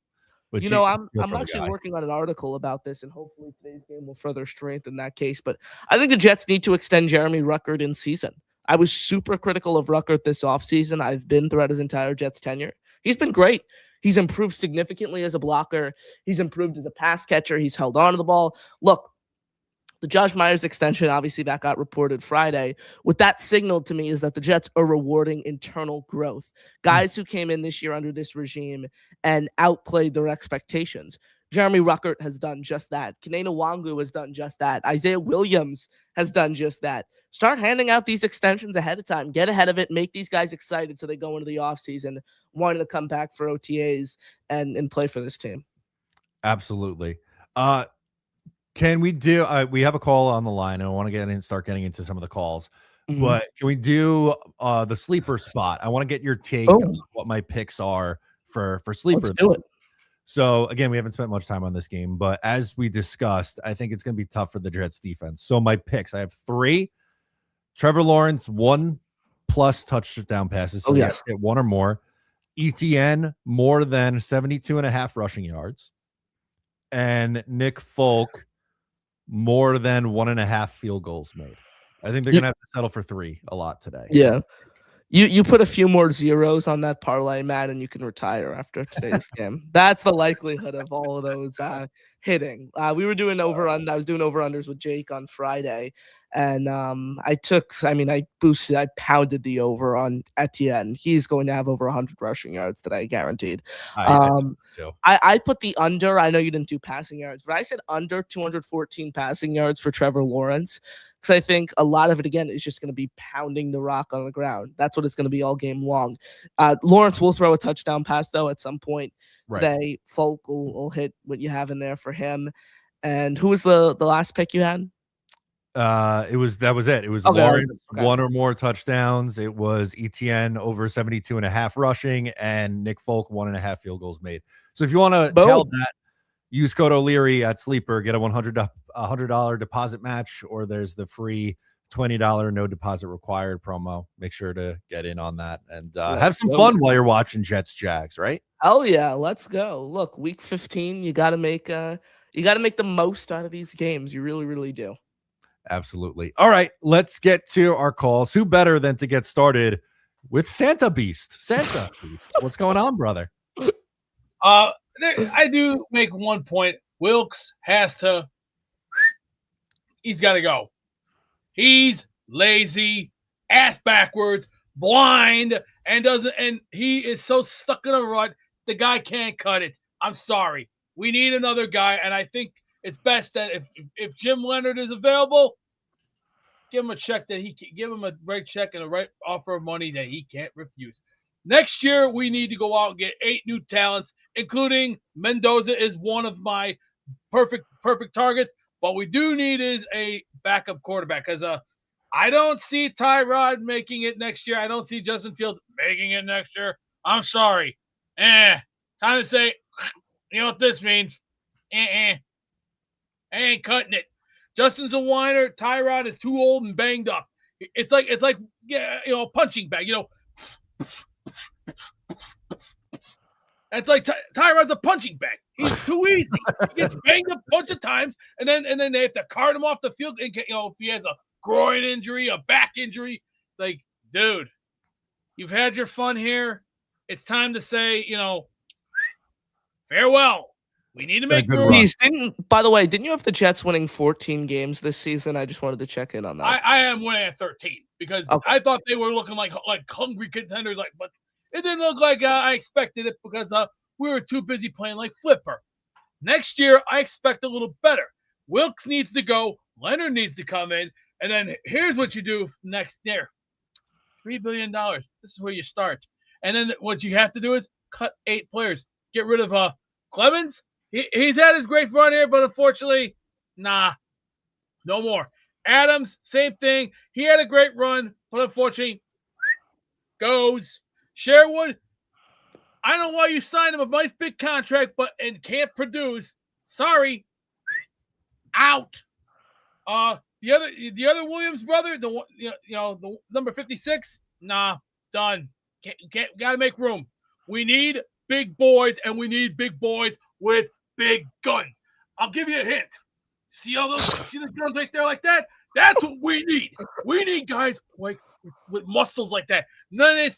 I'm actually working on an article about this, and hopefully today's game will further strengthen that case. But I think the Jets need to extend Jeremy Ruckert in season. I was super critical of Ruckert this offseason. I've been throughout his entire Jets tenure. He's been great. He's improved significantly as a blocker. He's improved as a pass catcher. He's held on to the ball. Look, the Josh Myers extension, obviously that got reported Friday. What that signaled to me is that the Jets are rewarding internal growth. Guys who came in this year under this regime and outplayed their expectations. Jeremy Ruckert has done just that. Kanena Wangu has done just that. Isaiah Williams has done just that. Start handing out these extensions ahead of time. Get ahead of it. Make these guys excited so they go into the offseason wanting to come back for OTAs and play for this team. Absolutely. Can we do we have a call on the line, and I want to start getting into some of the calls. But can we do the sleeper spot? I want to get your take on what my picks are for sleeper. Let's do it. So again, we haven't spent much time on this game, but as we discussed, I think it's going to be tough for the Jets defense. So my picks, I have 3. Trevor Lawrence, 1+ touchdown passes. So yes, hit 1 or more. ETN, more than 72.5 rushing yards. And Nick Folk, more than 1.5 field goals made. I think they're going to have to settle for 3 a lot today. Yeah. You put a few more zeros on that parlay, Matt, and you can retire after today's game. That's the likelihood of all of those hitting. I was doing over-unders with Jake on Friday, and I pounded the over on Etienne. He's going to have over 100 rushing yards today, guaranteed. I put the under. I know you didn't do passing yards, but I said under 214 passing yards for Trevor Lawrence. Because I think a lot of it, again, is just going to be pounding the rock on the ground. That's what it's going to be all game long. Lawrence will throw a touchdown pass, though, at some point today. Folk will hit what you have in there for him. And who was the last pick you had? That was it. It was Lawrence, 1 or more touchdowns. It was ETN over 72.5 rushing, and Nick Folk 1.5 field goals made. So if you want to tell that, use code O'Leary at Sleeper, get a $100 deposit match, or there's the free $20 no deposit required promo. Make sure to get in on that and have some fun while you're watching Jets Jags, right? Oh yeah, let's go. Look, week 15, you got to make the most out of these games. You really, really do. Absolutely. All right, let's get to our calls. Who better than to get started with Santa Beast? Santa Beast, what's going on, brother? I do make one point. Wilkes he's got to go. He's lazy, ass backwards, blind, and he is so stuck in a rut. The guy can't cut it. I'm sorry. We need another guy, and I think it's best that if Jim Leonard is available, give him a check that he can give him a right check and a right offer of money that he can't refuse. Next year, we need to go out and get 8 new talents, including Mendoza is one of my perfect targets. But we do need is a backup quarterback because I don't see Tyrod making it next year. I don't see Justin Fields making it next year. I'm sorry. Time to say, you know what this means? I ain't cutting it. Justin's a whiner. Tyrod is too old and banged up. It's like yeah, a punching bag. That's like Tyrod's a punching bag. He's too easy. He gets banged up a bunch of times, and then they have to cart him off the field. And if he has a groin injury, a back injury, it's like, dude, you've had your fun here. It's time to say, farewell. We need to make room. By the way, didn't you have the Jets winning 14 games this season? I just wanted to check in on that. I am winning at 13 because I thought they were looking like hungry contenders, but it didn't look like I expected it because we were too busy playing like Flipper. Next year, I expect a little better. Wilkes needs to go. Leonard needs to come in. And then here's what you do next year. $3 billion. This is where you start. And then what you have to do is cut 8 players. Get rid of Clemens. He's had his great run here, but unfortunately, no more. Adams, same thing. He had a great run, but unfortunately, goes. Sherwood, I don't know why you signed him a nice big contract, and can't produce. Sorry, out. The other Williams brother, the number 56, done. Got to make room. We need big boys, and we need big boys with big guns. I'll give you a hint. See the guns right there like that? That's what we need. We need guys like with muscles like that. None of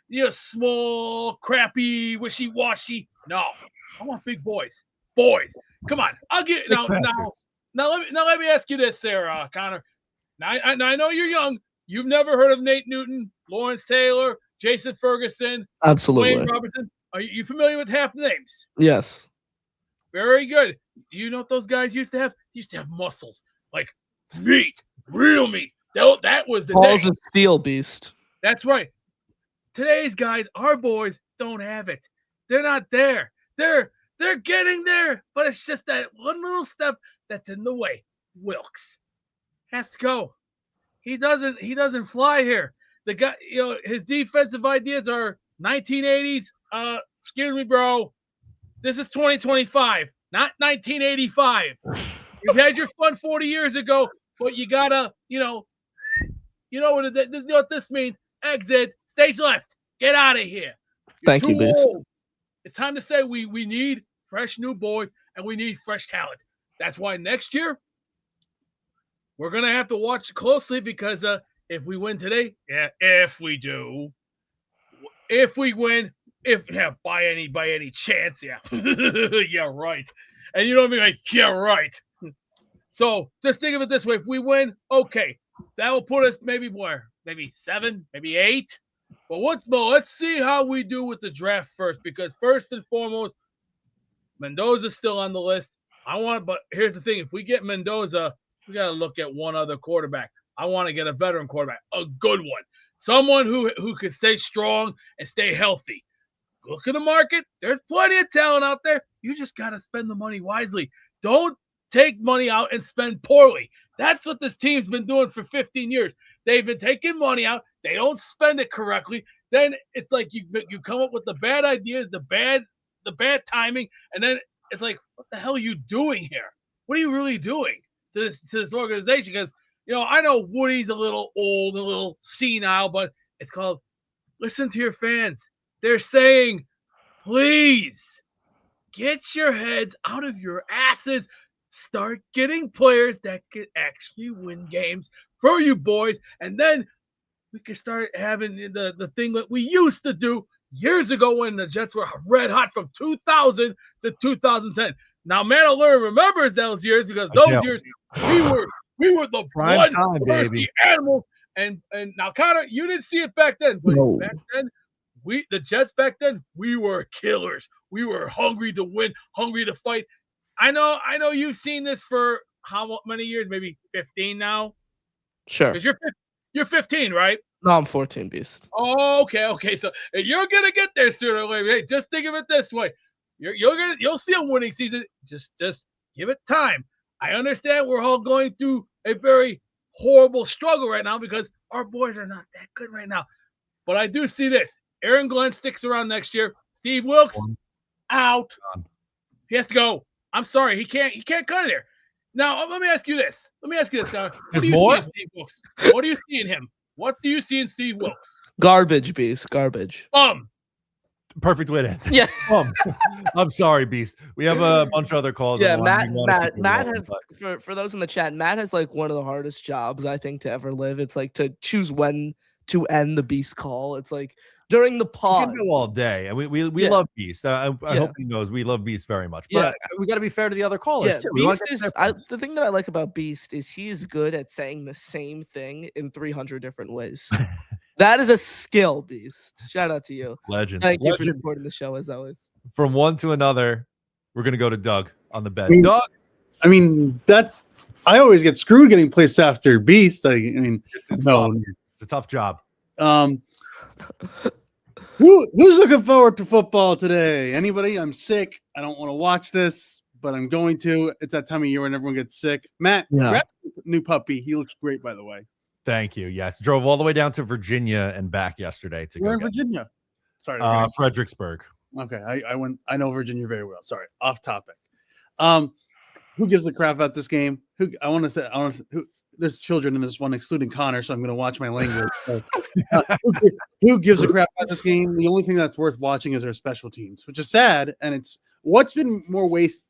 this, small, crappy, wishy-washy. No, I want big boys. Boys, come on. I'll get now. Let me ask you this, Sarah Connor. Now I know you're young. You've never heard of Nate Newton, Lawrence Taylor, Jason Ferguson, absolutely, Wayne Robertson. Are you familiar with half the names? Yes. Very good. You know what those guys used to have? They used to have muscles, like meat, real meat. That was the balls of steel beast. That's right. Today's guys, our boys, don't have it. They're not there. They're getting there, but it's just that one little step that's in the way. Wilkes has to go. He doesn't fly here. The guy, his defensive ideas are 1980s. Excuse me, bro. This is 2025, not 1985. You've had your fun 40 years ago, but you gotta, what this means. Exit, stage left. Get out of here. Thank you, Beast. It's time to say we need fresh new boys and we need fresh talent. That's why next year we're gonna have to watch closely because if we win today, if we do, if we win, by any chance, yeah, right. And you know what I mean? Like, yeah, right. So just think of it this way: if we win, okay, that will put us maybe where? Maybe 7, maybe 8. But let's see how we do with the draft first, because first and foremost, Mendoza's still on the list. But here's the thing: if we get Mendoza, we got to look at one other quarterback. I want to get a veteran quarterback, a good one, someone who can stay strong and stay healthy. Look at the market. There's plenty of talent out there. You just got to spend the money wisely. Don't take money out and spend poorly. That's what this team's been doing for 15 years. They've been taking money out. They don't spend it correctly. Then it's like you come up with the bad ideas, the bad timing, and then it's like, what the hell are you doing here? What are you really doing to this organization? Because I know Woody's a little old, a little senile, but it's called listen to your fans. They're saying, please get your heads out of your asses. Start getting players that can actually win games for you boys. And then we can start having the thing that we used to do years ago when the Jets were red hot from 2000 to 2010. Now, Matt O'Leary remembers those years because those years we were the bloodthirsty animals. And now, Connor, you didn't see it back then. But back then, the Jets back then, we were killers. We were hungry to win, hungry to fight. I know you've seen this for how many years? Maybe 15 now. Sure. Because you're 15, right? No, I'm 14, Beast. Oh, okay. So you're gonna get there sooner or later. Hey, just think of it this way: you'll see a winning season. Just give it time. I understand we're all going through a very horrible struggle right now because our boys are not that good right now. But I do see this: Aaron Glenn sticks around next year. Steve Wilkes out. He has to go. I'm sorry, he can't cut it here. Now let me ask you this. What do you see in Steve Wilkes? What do you see in him? What do you see in Steve Wilkes? Garbage, Beast. Garbage. Perfect way to end. Yeah. I'm sorry, Beast. We have a bunch of other calls. Yeah, Matt has, for those in the chat, Matt has like one of the hardest jobs I think to ever live. It's like to choose when to end the Beast call. It's like during the pod. We can go all day, and we love Beast. I hope he knows we love Beast very much. But we got to be fair to the other callers too. Beast is the thing that I like about Beast is he's good at saying the same thing in 300 different ways. That is a skill, Beast. Shout out to you, legend. Thank you for supporting the show as always. From one to another, we're gonna go to Doug on the bed. Doug. I mean, I always get screwed getting placed after Beast. It's a tough job. Who's looking forward to football today? Anybody? I'm sick. I don't want to watch this, but I'm going to. It's that time of year when everyone gets sick. Matt, grab new puppy. He looks great, by the way. Thank you. Yes, drove all the way down to Virginia and back yesterday to Where in Virginia? Sorry, Fredericksburg. Okay, I know Virginia very well. Sorry, off topic. Who gives a crap about this game? There's children in this one, excluding Connor, so I'm going to watch my language. So, who gives a crap about this game? The only thing that's worth watching is our special teams, which is sad. And it's what's been more waste.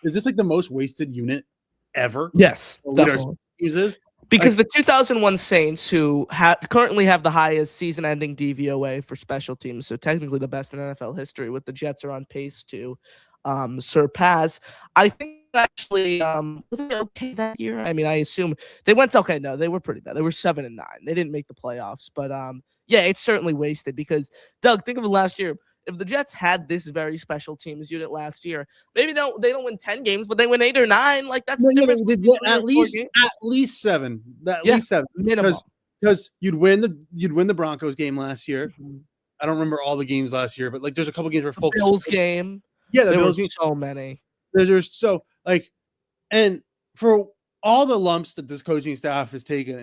Is this like the most wasted unit ever? Yes, definitely. Because the 2001 Saints, who currently have the highest season-ending DVOA for special teams, so technically the best in NFL history, with the Jets are on pace to surpass. I think actually was they okay that year? I mean, I assume they went okay. No, they were pretty bad. They were 7-9. They didn't make the playoffs, but yeah, it's certainly wasted because Doug, think of it last year. If the Jets had this very special teams unit last year, maybe they don't win 10 games, but they win 8 or 9. Like that's at least 7. At least 7 minimum. Because you'd win the Broncos game last year. Mm-hmm. I don't remember all the games last year, but like there's a couple games where folks Bills game. Yeah, the Bills game. So many. There's so like, and for all the lumps that this coaching staff has taken,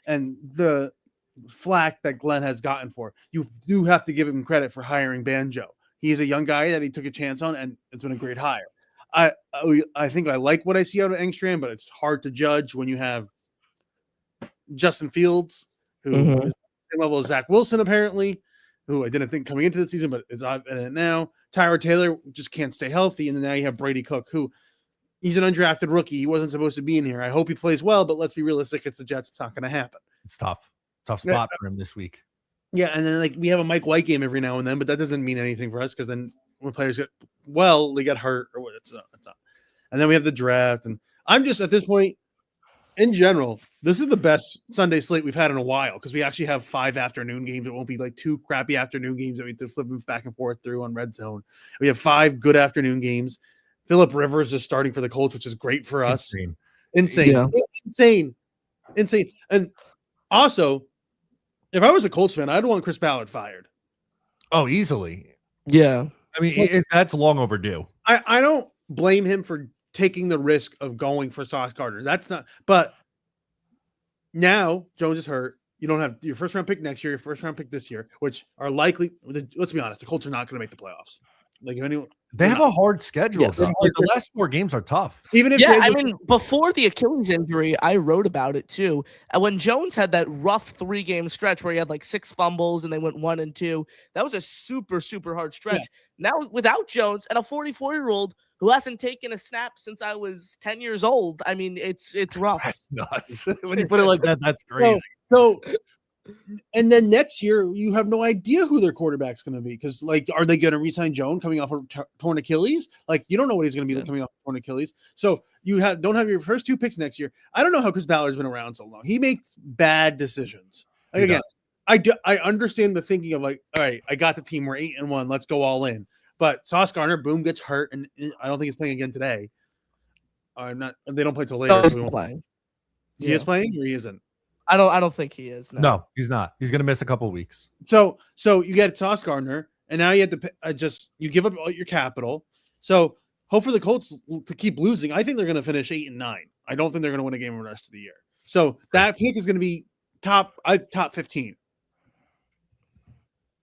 and the flack that Glenn has gotten for, you do have to give him credit for hiring Banjo. He's a young guy that he took a chance on, and it's been a great hire. I think I like what I see out of Engstrand, but it's hard to judge when you have Justin Fields, who is at the same level as Zach Wilson, apparently, who I didn't think coming into the season, but is in it now. Tyra Taylor just can't stay healthy, and then now you have Brady Cook, who he's an undrafted rookie. He wasn't supposed to be in here. I hope he plays well, but let's be realistic. It's the Jets. It's not going to happen. It's tough spot for him this week. Yeah, and then like we have a Mike White game every now and then, but that doesn't mean anything for us because then when players they get hurt or what. It's not. And then we have the draft, and I'm just at this point, in general, this is the best Sunday slate we've had in a while because we actually have 5 afternoon games. It won't be like 2 crappy afternoon games that we have to flip back and forth through on Red Zone. We have 5 good afternoon games. Phillip Rivers is starting for the Colts, which is great for us. Insane. Yeah. Insane. And also, if I was a Colts fan, I'd want Chris Ballard fired. Oh, easily. Yeah. I mean, that's long overdue. I don't blame him for taking the risk of going for Sauce Gardner. That's not, but now Jones is hurt. You don't have your first round pick next year, your first round pick this year, which are likely, let's be honest, the Colts are not going to make the playoffs. Like if anyone, they have a hard schedule. Yes. Like the last 4 games are tough. Even if before the Achilles injury, I wrote about it too. And when Jones had that rough 3-game stretch where he had like 6 fumbles and they went 1-2, that was a super, super hard stretch. Yeah. Now without Jones and a 44-year-old who hasn't taken a snap since I was 10 years old, I mean, it's rough. That's nuts. When you put it like that, that's crazy. So and then next year, you have no idea who their quarterback's going to be because, like, are they going to re-sign Jones coming off of torn Achilles? Like, you don't know what he's going to be coming off of torn Achilles. So you don't have your first 2 picks next year. I don't know how Chris Ballard's been around so long. He makes bad decisions. Like, again, I understand the thinking of like, all right, I got the team. We're 8-1. Let's go all in. But Sauce Gardner, boom, gets hurt, and I don't think he's playing again today. They don't play till later. Playing. He is playing or he isn't? I don't think he is. No, he's not. He's going to miss a couple weeks. So you get Sauce Gardner, and now you have to you give up all your capital. So hope for the Colts to keep losing. I think they're going to finish 8-9. I don't think they're going to win a game the rest of the year. So that pick is going to be top 15.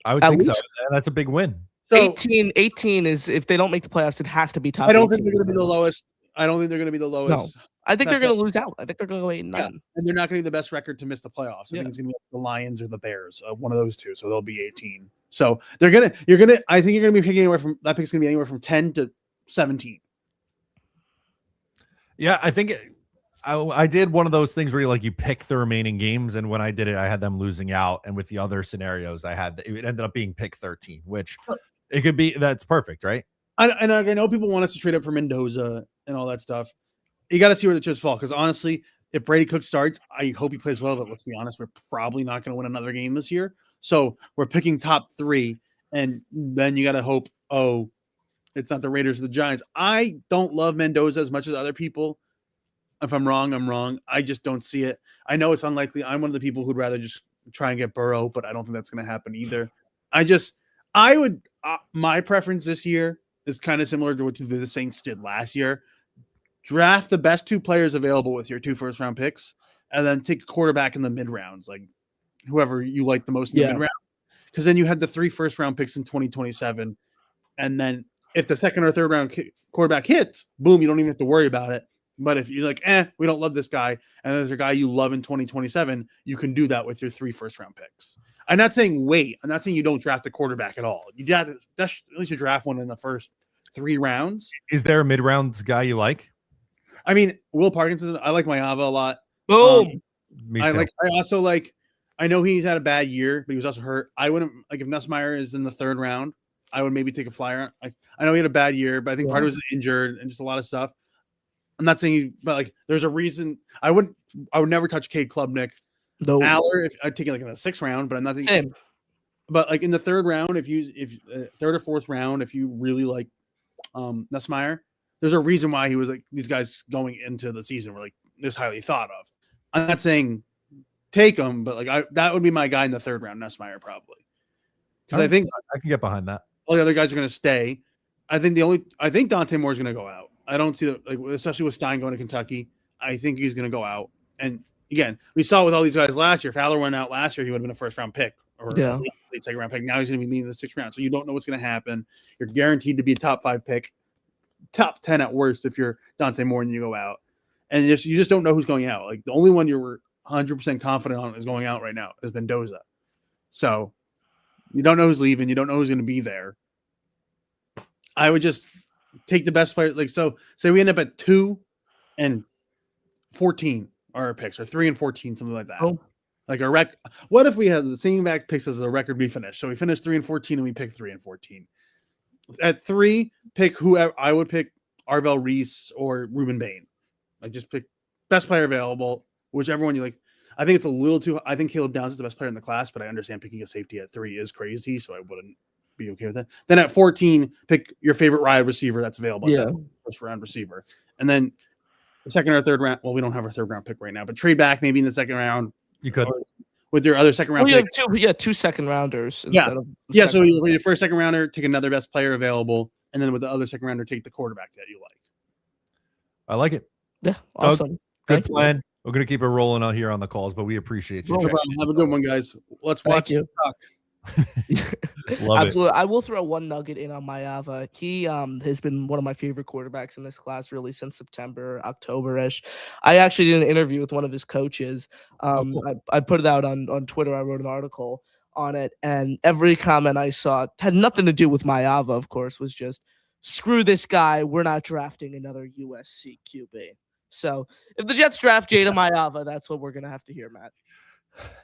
I would think so. That's a big win. So 18 is, if they don't make the playoffs, it has to be top. I don't think they're going to be the lowest. I don't think they're going to be the lowest. No. I think they're going to lose out. I think they're going to go 8-9. Yeah. And they're not going to be the best record to miss the playoffs. I think it's going to be like the Lions or the Bears, one of those two. So they'll be 18. So I think you're going to be picking anywhere from, that pick's going to be anywhere from 10 to 17. Yeah, I think I did one of those things where you pick the remaining games, and when I did it, I had them losing out, and with the other scenarios, it ended up being pick 13, which it could be. That's perfect, right? And I know people want us to trade up for Mendoza and all that stuff. You got to see where the chips fall, because honestly, if Brady Cook starts, I hope he plays well. But let's be honest, we're probably not going to win another game this year. So we're picking top 3, and then you got to hope. Oh, it's not the Raiders or the Giants. I don't love Mendoza as much as other people. If I'm wrong, I'm wrong. I just don't see it. I know it's unlikely. I'm one of the people who'd rather just try and get Burrow, but I don't think that's going to happen either. I would. My preference this year is kind of similar to what the Saints did last year. Draft the best 2 players available with your 2 first-round picks, and then take a quarterback in the mid-rounds, like whoever you like the most in the mid-round. Because then you had the 3 first-round picks in 2027, and then if the second or third round quarterback hits, boom, you don't even have to worry about it. But if you're like, we don't love this guy, and there's a guy you love in 2027, you can do that with your 3 first-round picks. I'm not saying wait. I'm not saying you don't draft a quarterback at all. You got to at least you draft one in the first 3 rounds. Is there a mid-round guy you like? I mean, Will Parkinson. I like Mayava a lot. Boom. Me too. I know he's had a bad year, but he was also hurt. I wouldn't if Nussmeier is in the 3rd round. I would maybe take a flyer. I know he had a bad year, but I think part of it was injured and just a lot of stuff. I'm not saying, but there's a reason. I would never touch Cade Klubnik. No. Aller, if I'd take it in the 6th round, but I'm not thinking. Same. But in the 3rd round, if 3rd or 4th round, if you really like Nussmeier, there's a reason why he was these guys going into the season were this highly thought of. I'm not saying take him, but that would be my guy in the 3rd round, Nussmeier probably, because I think I can get behind that. All the other guys are going to stay. I think Dante Moore is going to go out. I don't see especially with Stein going to Kentucky. I think he's going to go out. And again, we saw with all these guys last year. If Aller went out last year, he would have been a 1st-round pick or at least late 2nd round pick. Now he's going to be in the 6th round. So you don't know what's going to happen. You're guaranteed to be a top 5 pick, top 10 at worst if you're Dante Moore and you go out. And you just don't know who's going out. The only one you're 100% confident on is going out right now is Mendoza. So you don't know who's leaving. You don't know who's going to be there. I would just take the best player. So say we end up at 2 and 14 are our picks, or 3 and 14, something like that. Oh. What if we had the same exact picks as the record we finished? So we finished 3 and 14 and we picked 3 and 14. At 3, pick whoever. I would pick Arvell Reese or Ruben Bain. Just pick best player available, whichever one you like. I think it's a little too. I think Caleb Downs is the best player in the class, but I understand picking a safety at 3 is crazy, so I wouldn't be okay with that. Then at 14, pick your favorite wide receiver that's available. First round receiver. And then the 2nd or 3rd round. Well, we don't have our 3rd round pick right now, but trade back maybe in the 2nd round. You could with your other 2nd round pick. 2 2nd rounders. So your 1st, 2nd rounder, take another best player available, and then with the other 2nd rounder, take the quarterback that you like. I like it. Yeah, awesome. Good plan. We're going to keep it rolling out here on the calls, but we appreciate you. Have a good one, guys. Let's watch this talk. Absolutely. I will throw one nugget in on Mayava. He has been one of my favorite quarterbacks in this class really since September, October-ish. I actually did an interview with one of his coaches. I put it out on Twitter. I wrote an article on it, and every comment I saw had nothing to do with Mayava, of course, was just, screw this guy. We're not drafting another USC QB. So if the Jets draft Jada Mayava, that's what we're going to have to hear, Matt.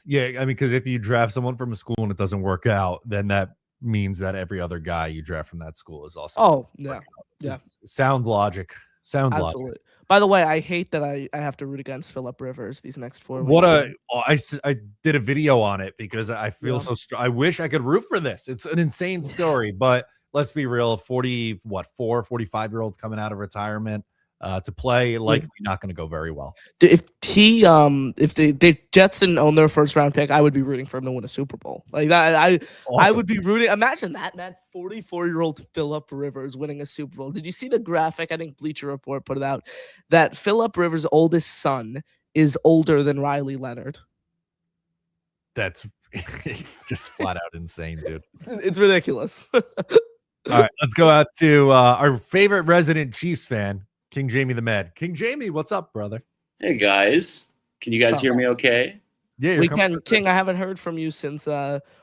Yeah, I mean, because if you draft someone from a school and it doesn't work out, then that means that every other guy you draft from that school is also. Oh, yeah. It's sound logic. Absolutely. Logic. By the way, I hate that I have to root against Phillip Rivers these next 4 weeks. I did a video on it because I feel so I wish I could root for this. It's an insane story, but let's be real. 45-year-old coming out of retirement. to play. Likely not going to go very well. If the Jets didn't own their first round pick, I would be rooting for him to win a Super Bowl. Like that, I Awesome. would be rooting. Imagine that 44-year-old Phillip Rivers winning a Super Bowl. Did you see the graphic? I think Bleacher Report put it out that Phillip Rivers' oldest son is older than Riley Leonard. That's just flat out insane, dude. It's ridiculous. All right, let's go out to our favorite resident Chiefs fan, King Jamie the Mad. King Jamie, what's up, brother? Hey guys, can you guys hear me okay? Yeah, we can. King, I haven't heard from you since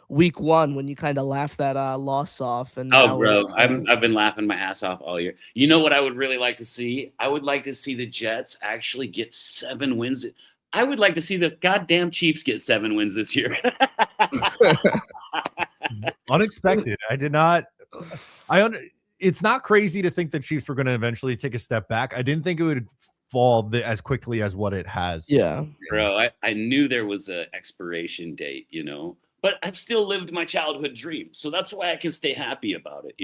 week 1 when you kind of laughed that loss off. And bro, I've been laughing my ass off all year. You know what I would really like to see? I would like to see the Jets actually get 7 wins. I would like to see the goddamn Chiefs get 7 wins this year. Unexpected. I did not. It's not crazy to think the Chiefs were going to eventually take a step back. I didn't think it would fall as quickly as what it has. Yeah, bro. I knew there was an expiration date, but I've still lived my childhood dream, so that's why I can stay happy about it.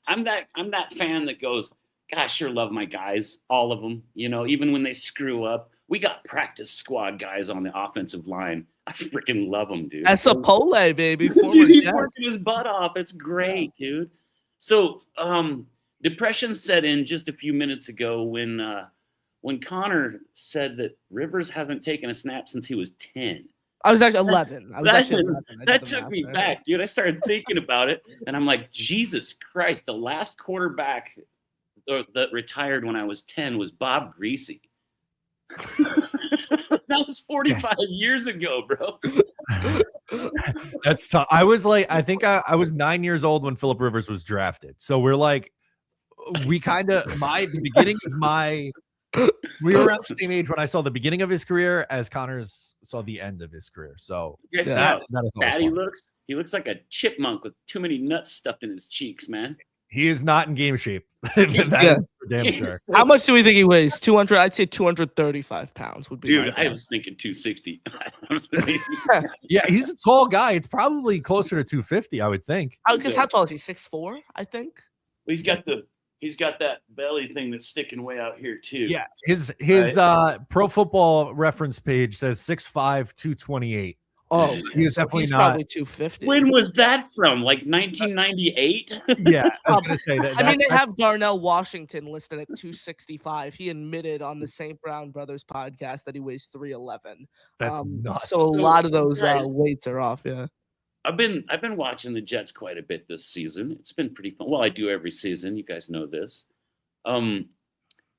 I'm that fan that goes, "God, I sure love my guys, all of them. Even when they screw up, we got practice squad guys on the offensive line. I freaking love them, dude. That's a pole, baby. Dude, he's working his butt off. It's great, dude." So depression set in just a few minutes ago when Connor said that Rivers hasn't taken a snap since he was 10. I was actually 11. That took me back, dude. I started thinking about it, and I'm like, Jesus Christ, the last quarterback that retired when I was 10 was Bob Greasy. That was 45 years ago, bro. That's tough. I think I was 9 years old when Phillip Rivers was drafted. So we're like, we were around the same age when I saw the beginning of his career as Connor's saw the end of his career. So that he looks like a chipmunk with too many nuts stuffed in his cheeks, man. He is not in game shape. That is for damn sure. How much do we think he weighs? 200. I'd say 235 pounds would be. Dude, I was thinking 260. Yeah, he's a tall guy. It's probably closer to 250, I would think. Because how tall is he? 6'4", I think. Well, he's got that belly thing that's sticking way out here too. Yeah, his Pro Football Reference page says 6'5", 228. Oh, he's definitely he's not. Probably 250. When was that from? Like 1998? Yeah, I was gonna say that. I mean, they have Darnell Washington listed at 265. He admitted on the St. Brown Brothers podcast that he weighs 311. That's nuts. So a lot of those weights are off. Yeah. I've been watching the Jets quite a bit this season. It's been pretty fun. Well, I do every season. You guys know this.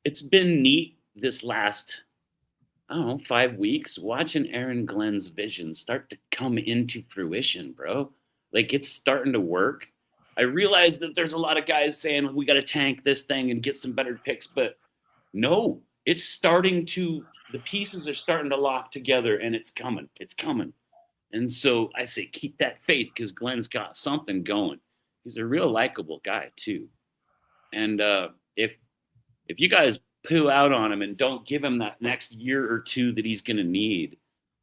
It's been neat this last, 5 weeks watching Aaron Glenn's vision start to come into fruition, bro. Like, it's starting to work. I realize that there's a lot of guys saying we got to tank this thing and get some better picks, but no, it's starting to. The pieces are starting to lock together, and it's coming. It's coming. And so I say keep that faith because Glenn's got something going. He's a real likable guy too. And if you guys poo out on him and don't give him that next year or two that he's going to need,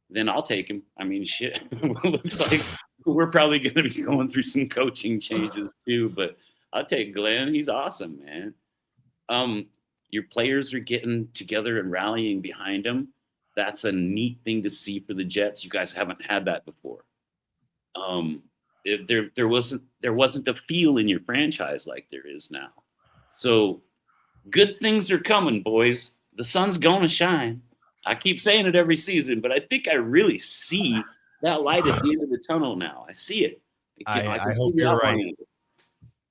then I'll take him. I mean, shit, looks like we're probably going to be going through some coaching changes too, but I'll take Glenn. He's awesome, man. Your players are getting together and rallying behind him. That's a neat thing to see for the Jets. You guys haven't had that before. There wasn't a feel in your franchise like there is now. So good things are coming, boys. The sun's gonna shine. I keep saying it every season, but I think I really see that light at the end of the tunnel now. I see it. I hope you're right.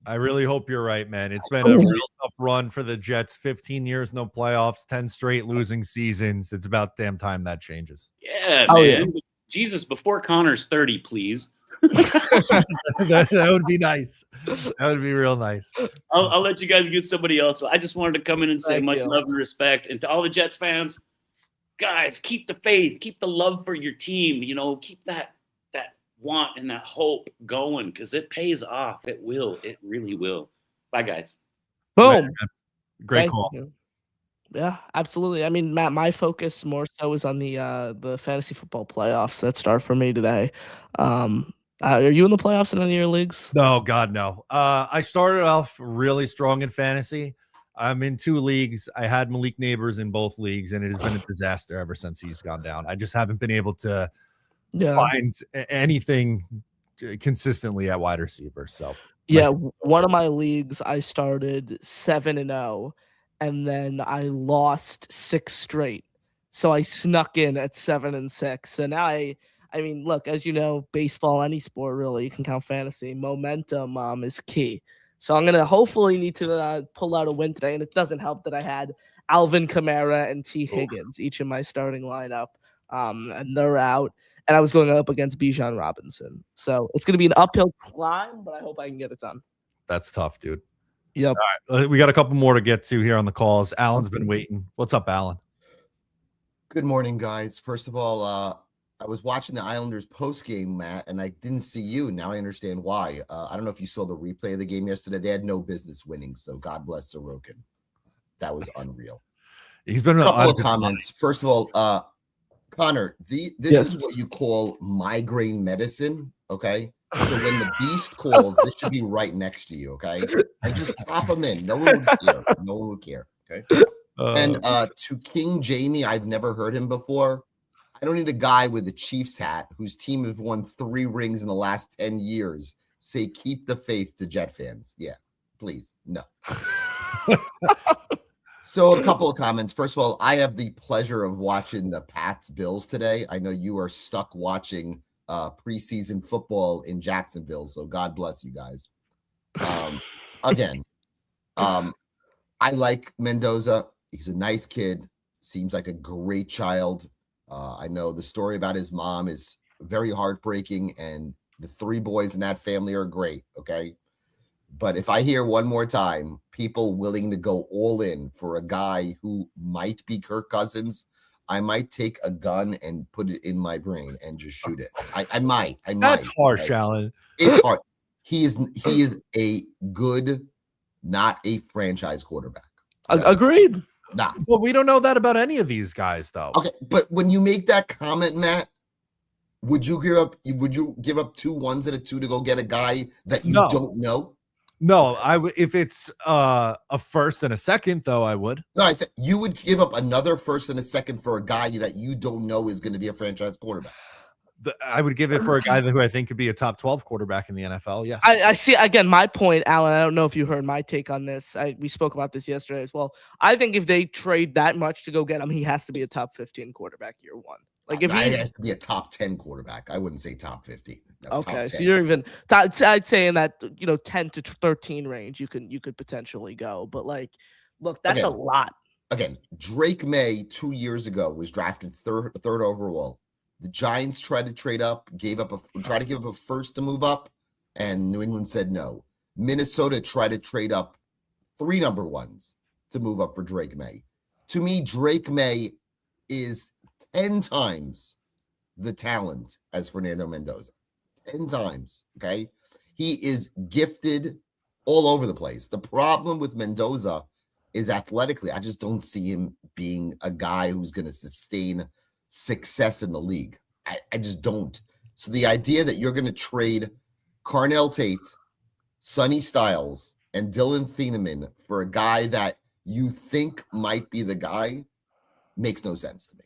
I really hope you're right, man. It's been a real tough run for the Jets. 15 years, no playoffs, 10 straight losing seasons. It's about damn time that changes. Yeah, man. Yeah. Jesus, before Connor's 30, please. that would be nice. That would be real nice. I'll let you guys get somebody else. I just wanted to come in and say much love and respect. And to all the Jets fans, guys, keep the faith, keep the love for your team. Keep that want and that hope going because it pays off. It will. It really will. Bye, guys. Boom. Great call. Yeah, absolutely. I mean, Matt, my focus more so is on the fantasy football playoffs that start for me today. Are you in the playoffs in any of your leagues? No, God, no. I started off really strong in fantasy. I'm in 2 leagues. I had Malik Neighbors in both leagues, and it has been a disaster ever since he's gone down. I just haven't been able to find anything consistently at wide receiver. So one of my leagues I started 7-0, and then I lost 6 straight. So I snuck in at 7-6. So now I mean, look, as you know, baseball, any sport really, you can count fantasy. Momentum is key. So I'm gonna hopefully need to pull out a win today, and it doesn't help that I had Alvin Kamara and T. Higgins each in my starting lineup, and they're out. And I was going up against Bijan Robinson, so it's gonna be an uphill climb, but I hope I can get it done. That's tough, dude. Yep. All right, we got a couple more to get to here on the calls. Alan's been waiting. What's up, Alan? Good morning, guys. First of all, I was watching the Islanders post game, Matt, and I didn't see you. Now I understand why. I don't know if you saw the replay of the game yesterday. They had no business winning, so God bless Sorokin. That was unreal. He's been a couple of comments. First of all, Connor, this is what you call migraine medicine, okay? So when the beast calls, this should be right next to you, okay? And just pop them in. No one would care. No one would care, okay? And to King Jamie, I've never heard him before. I don't need a guy with a Chiefs hat whose team has won 3 rings in the last 10 years say keep the faith to Jet fans. Yeah, please. No. So a couple of comments. First of all, I have the pleasure of watching the Pats Bills today. I know you are stuck watching preseason football in Jacksonville, so God bless you guys. Again, I like Mendoza. He's a nice kid. Seems like a great child. I know the story about his mom is very heartbreaking, and the 3 boys in that family are great, okay? But if I hear one more time people willing to go all in for a guy who might be Kirk Cousins, I might take a gun and put it in my brain and just shoot it. I might. That's harsh, right? Alan. It's hard. He is a good, not a franchise quarterback. Okay? Agreed. Nah. Well, we don't know that about any of these guys, though. Okay, but when you make that comment, Matt, would you give up 2 1s and a 2 to go get a guy that you don't know? No, I would. If it's a first and a second, though, I would. No, I said you would give up another first and a second for a guy that you don't know is going to be a franchise quarterback. I would give it for a guy who I think could be a top 12 quarterback in the NFL. Yes. I see. Again, my point, Alan, I don't know if you heard my take on this. We spoke about this yesterday as well. I think if they trade that much to go get him, he has to be a top 15 quarterback year 1. Like if he has to be a top 10 quarterback, I wouldn't say top 15. No, okay, so you're even. I'd say in that 10 to 13 range, you could potentially go. But like, look, that's a lot. Again, Drake May 2 years ago was drafted third overall. The Giants tried to trade up, tried to give up a first to move up, and New England said no. Minnesota tried to trade up 3 number 1s to move up for Drake May. To me, Drake May is 10 times the talent as Fernando Mendoza. 10 times, okay? He is gifted all over the place. The problem with Mendoza is athletically, I just don't see him being a guy who's going to sustain success in the league. I just don't. So the idea that you're going to trade Carnell Tate, Sonny Styles, and Dylan Thieneman for a guy that you think might be the guy makes no sense to me.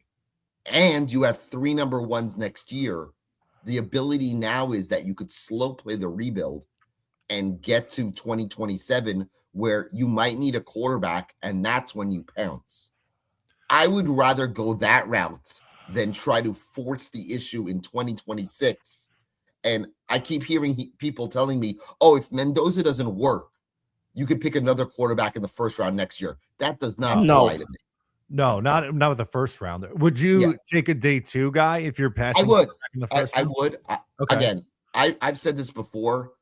And you have 3 number 1s next year. The ability now is that you could slow play the rebuild and get to 2027 where you might need a quarterback, and that's when you pounce. I would rather go that route than try to force the issue in 2026. And I keep hearing people telling me, oh, if Mendoza doesn't work, you could pick another quarterback in the first round next year. That does not apply to me. No, not with the first round. Would you take a day 2 guy if you're passing? I would. In the first round? I would. Okay. Again, I've said this before.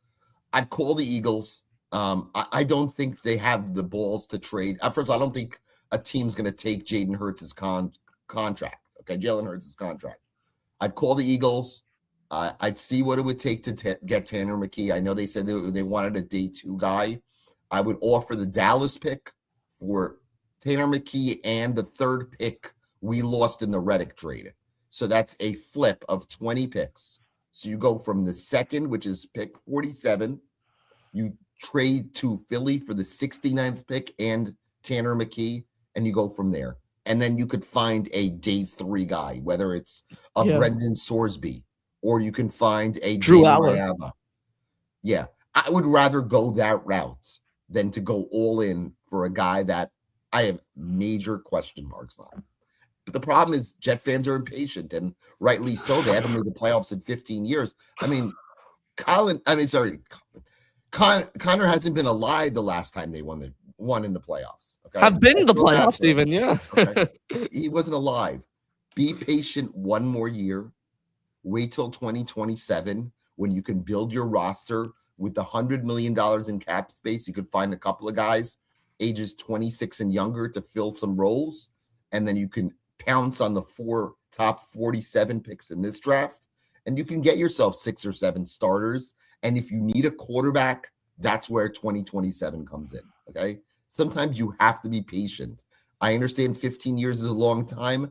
I'd call the Eagles. I don't think they have the balls to trade. First of all, I don't think a team's going to take Jaden Hurts' contract. Okay, Jalen Hurts' contract. I'd call the Eagles. I'd see what it would take to get Tanner McKee. I know they said they wanted a day 2 guy. I would offer the Dallas pick for Tanner McKee and the 3rd pick we lost in the Reddick trade. So that's a flip of 20 picks. So you go from the 2nd, which is pick 47. You trade to Philly for the 69th pick and Tanner McKee, and you go from there. And then you could find a day 3 guy, whether it's a Brendan Sorsby, or you can find a Drew Jaden Aller. Rayava. Yeah, I would rather go that route than to go all in for a guy that I have major question marks on. But the problem is Jet fans are impatient, and rightly so. They haven't made the playoffs in 15 years. I mean, Connor hasn't been alive the last time they won in the playoffs. Okay, Have been in the playoffs even, yeah. Okay? He wasn't alive. Be patient one more year. Wait till 2027 when you can build your roster with the $100 million in cap space. You could find a couple of guys ages 26 and younger to fill some roles, and then you can pounce on the 4 top 47 picks in this draft, and you can get yourself 6 or 7 starters. And if you need a quarterback, that's where 2027 comes in. Okay. Sometimes you have to be patient. I understand 15 years is a long time.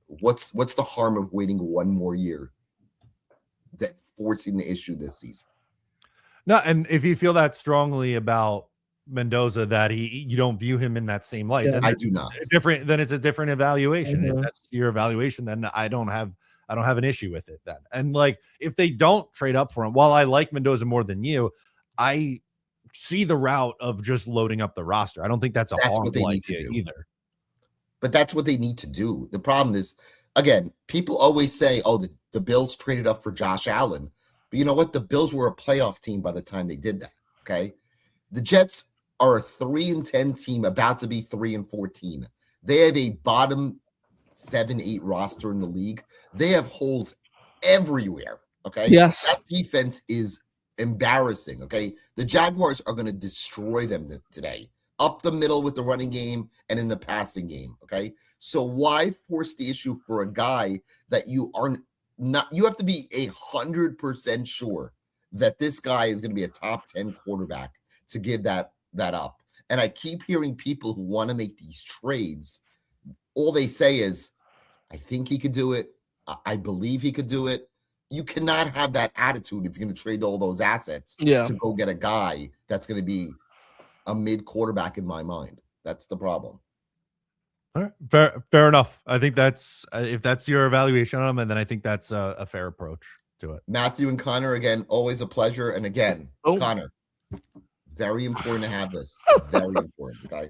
What's the harm of waiting one more year that forcing the issue this season? No, and if you feel that strongly about Mendoza, that you don't view him in that same light, then I do not. Then it's a different evaluation. Mhm. If that's your evaluation, then I don't have an issue with it then. And like, if they don't trade up for him, while I like Mendoza more than you, I see the route of just loading up the roster. I don't think that's what they horrible need to idea do either. But that's what they need to do. The problem is, again, people always say, oh, the Bills traded up for Josh Allen. But you know what? The Bills were a playoff team by the time they did that. Okay. The Jets are a 3-10 team, about to be 3-14. They have a bottom 7-8 roster in the league. They have holes everywhere. Okay. Yes. That defense is embarrassing. Okay. The Jaguars are going to destroy them today, up the middle with the running game and in the passing game. Okay. So why force the issue for a guy that you have to be 100% sure that this guy is going to be a top 10 quarterback to give that up. And I keep hearing people who want to make these trades. All they say is, I think he could do it. I believe he could do it. You cannot have that attitude if you're going to trade all those assets to go get a guy that's going to be a mid quarterback in my mind. That's the problem. All right. Fair enough. I think that's if that's your evaluation on him, and then I think that's a fair approach to it. Matthew and Connor, again, always a pleasure. And again, Connor, very important to have this. Very important. Okay.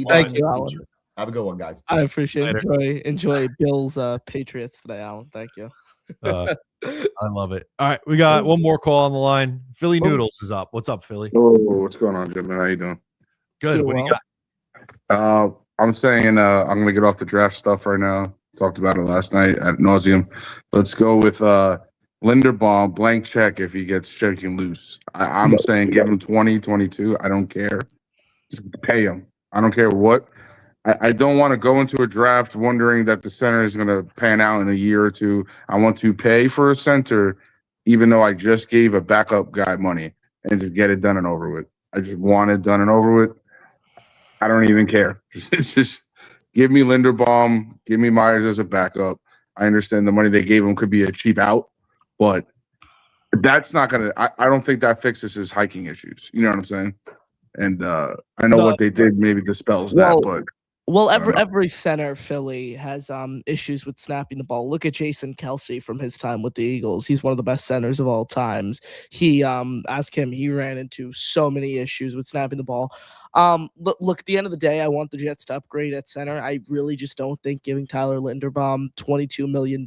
Thank you, Alan. Have a good one, guys. I appreciate it. Enjoy Bills Patriots today, Alan. Thank you. I love it. All right, we got one more call on the line. Philly Noodles is up. What's up, Philly? Oh, what's going on, Jim? How you doing? Good. What do you got? I'm saying I'm gonna get off the draft stuff right now. Talked about it last night ad nauseum. Let's go with Linderbaum, blank check if he gets shaken loose. I'm saying give him 20, 22. I don't care. Just pay him. I don't care what. I don't want to go into a draft wondering that the center is going to pan out in a year or two. I want to pay for a center, even though I just gave a backup guy money, and just get it done and over with. I just want it done and over with. I don't even care. Just give me Linderbaum, give me Myers as a backup. I understand the money they gave him could be a cheap out, but that's not going to – I don't think that fixes his hiking issues. You know what I'm saying? And I know what they did maybe dispels that, but – well, every center Philly has issues with snapping the ball. Look at Jason Kelsey from his time with the Eagles. He's one of the best centers of all times. He ask him, he ran into so many issues with snapping the ball. Look, at the end of the day, I want the Jets to upgrade at center. I really just don't think giving Tyler Linderbaum $22 million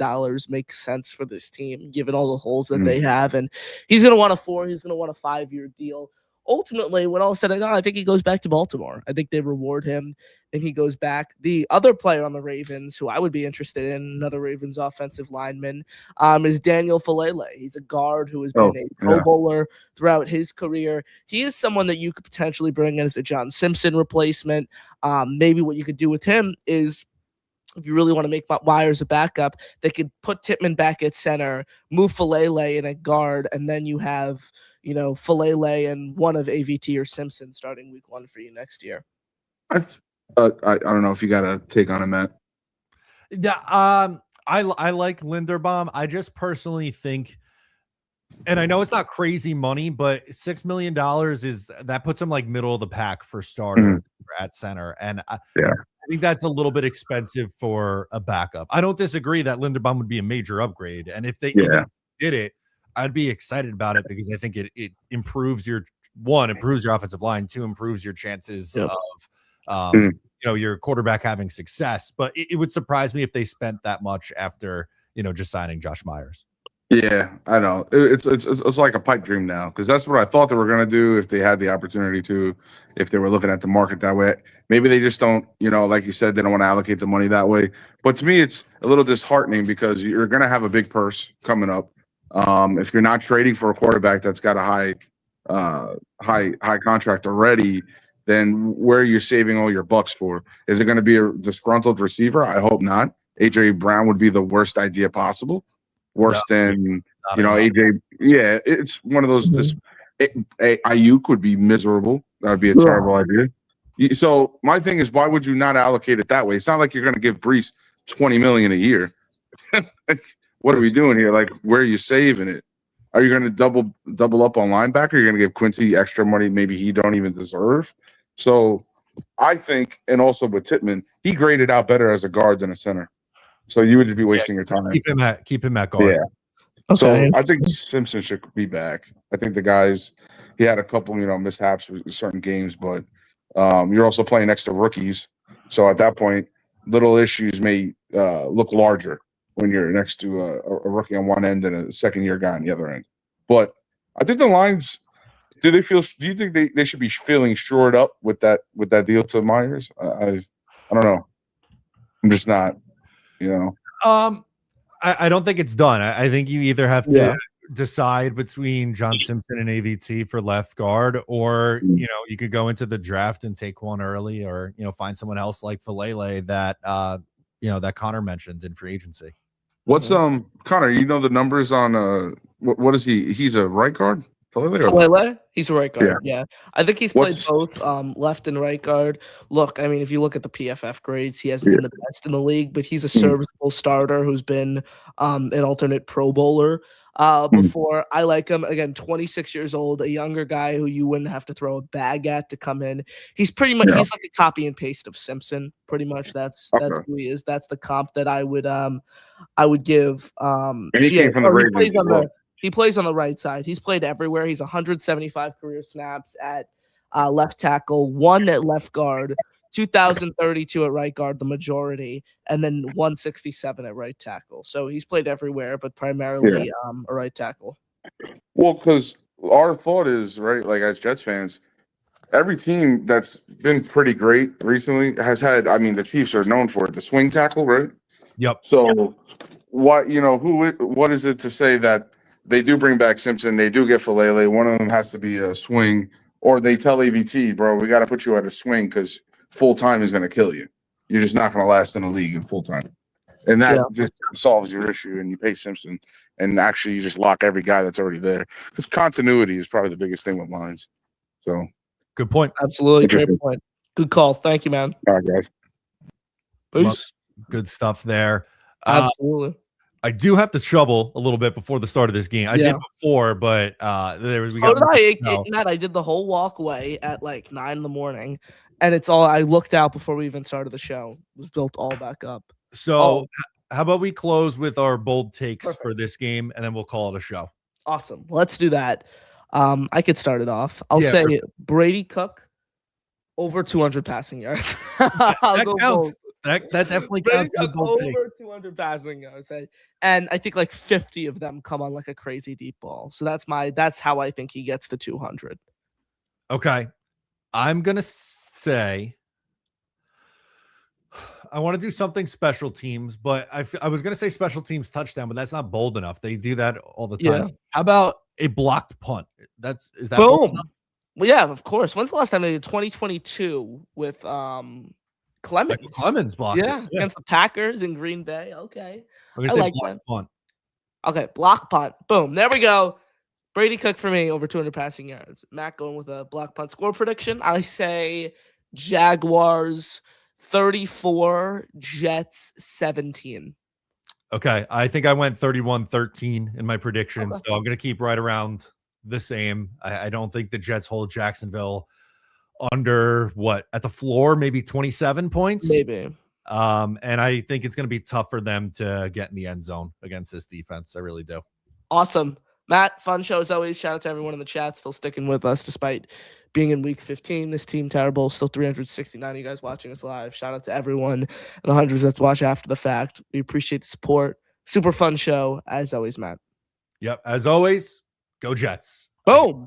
makes sense for this team, given all the holes that they have. And he's going to want he's going to want a 5-year deal. Ultimately, when all is said and done, I think he goes back to Baltimore. I think they reward him and he goes back. The other player on the Ravens who I would be interested in, another Ravens offensive lineman, is Daniel Falele. He's a guard who has been a Pro Bowler throughout his career. He is someone that you could potentially bring in as a John Simpson replacement. Maybe what you could do with him is, if you really want to make Myers a backup, they could put Tippmann back at center, move Falele in a guard, and then you have, Falele and one of AVT or Simpson starting week 1 for you next year. I don't know if you got a take on it, Matt. Yeah, I like Linderbaum. I just personally think, and I know it's not crazy money, but $6 million that puts him like middle of the pack for starter at center. And I Yeah. think that's a little bit expensive for a backup. I don't disagree that Linderbaum would be a major upgrade. And if they even did it, I'd be excited about it because I think it improves your offensive line, two, improves your chances of your quarterback having success. But it would surprise me if they spent that much after just signing Josh Myers. Yeah, I know. It's like a pipe dream now because that's what I thought they were going to do if they had the opportunity to, if they were looking at the market that way. Maybe they just don't, like you said, they don't want to allocate the money that way. But to me, it's a little disheartening because you're going to have a big purse coming up. If you're not trading for a quarterback that's got a high contract already, then where are you saving all your bucks for? Is it going to be a disgruntled receiver? I hope not. AJ Brown would be the worst idea possible. Worse than AJ. Yeah, it's one of those. Ayuk would be miserable. That would be a terrible idea. So my thing is, why would you not allocate it that way? It's not like you're going to give Brees $20 million a year. What are we doing here? Like, where are you saving it? Are you going to double up on linebacker? You're going to give Quincy extra money maybe he don't even deserve. So I think, and also with Tittman, he graded out better as a guard than a center. So you would just be wasting your time. Keep him at guard. Yeah. Okay. So I think Simpson should be back. I think the guys, he had a couple, mishaps with certain games, but you're also playing next to rookies. So at that point, little issues may look larger when you're next to a rookie on one end and a second-year guy on the other end. But I think the lines, do you think they should be feeling shored up with that deal to Myers? I don't know. I'm just not. I don't think it's done. I think you either have to decide between John Simpson and AVT for left guard, or you could go into the draft and take one early, or find someone else like Falele that that Connor mentioned in free agency. What's Connor? The numbers on what is he? He's a right guard. Falele? He's a right guard. Yeah. I think he's played both left and right guard. Look, I mean, if you look at the PFF grades, he hasn't been the best in the league, but he's a serviceable starter who's been an alternate Pro Bowler before. I like him. Again, 26 years old, a younger guy who you wouldn't have to throw a bag at to come in. He's pretty much he's like a copy and paste of Simpson. Pretty much that's who he is. That's the comp that I would give. And he came from the Ravens. He plays on the right side. He's played everywhere. He's 175 career snaps at left tackle, 1 at left guard, 2,032 at right guard, the majority, and then 167 at right tackle. So he's played everywhere, but primarily a right tackle. Well, because our thought is, right, like as Jets fans, every team that's been pretty great recently has had, the Chiefs are known for it, the swing tackle, right? Yep. So what is it to say that they do bring back Simpson, they do get Falele, one of them has to be a swing, or they tell AVT, bro, we got to put you at a swing because full-time is going to kill you. You're just not going to last in the league in full-time. And that just solves your issue, and you pay Simpson, and actually you just lock every guy that's already there. Because continuity is probably the biggest thing with lines. So, good point. Absolutely, great point. Good call. Thank you, man. All right, guys. Peace. Good stuff there. Absolutely. I do have to shovel a little bit before the start of this game. I did before, but Matt, I did the whole walk away at like 9 a.m, and it's all I looked out before we even started the show. It was built all back up. So how about we close with our bold takes for this game, and then we'll call it a show. Awesome. Let's do that. I could start it off. I'll say Brady Cook over 200 passing yards. That counts. That definitely counts. Over 200 passing yards, and I think like 50 of them come on like a crazy deep ball. So that's how I think he gets to 200. Okay, I'm gonna say I want to do something special teams, but I was gonna say special teams touchdown, but that's not bold enough. They do that all the time. Yeah. How about a blocked punt? Is that boom? Well, yeah, of course. When's the last time they did 2022 with Clemens? Clemens blocked. Yeah, against the Packers in Green Bay. Okay, I'm gonna say block punt. Okay, block punt. Boom. There we go. Brady Cook for me over 200 passing yards. Matt going with a block punt score prediction. I say Jaguars 34, Jets 17. Okay, I think I went 31-13 in my prediction, so I'm gonna keep right around the same. I don't think the Jets hold Jacksonville under at the floor, maybe 27 points. Maybe. And I think it's going to be tough for them to get in the end zone against this defense. I really do. Awesome. Matt, fun show as always. Shout out to everyone in the chat still sticking with us despite being in week 15. This team terrible. Still 369 of you guys watching us live. Shout out to everyone and the hundreds that watch after the fact. We appreciate the support. Super fun show as always, Matt. Yep. As always, go Jets. Boom.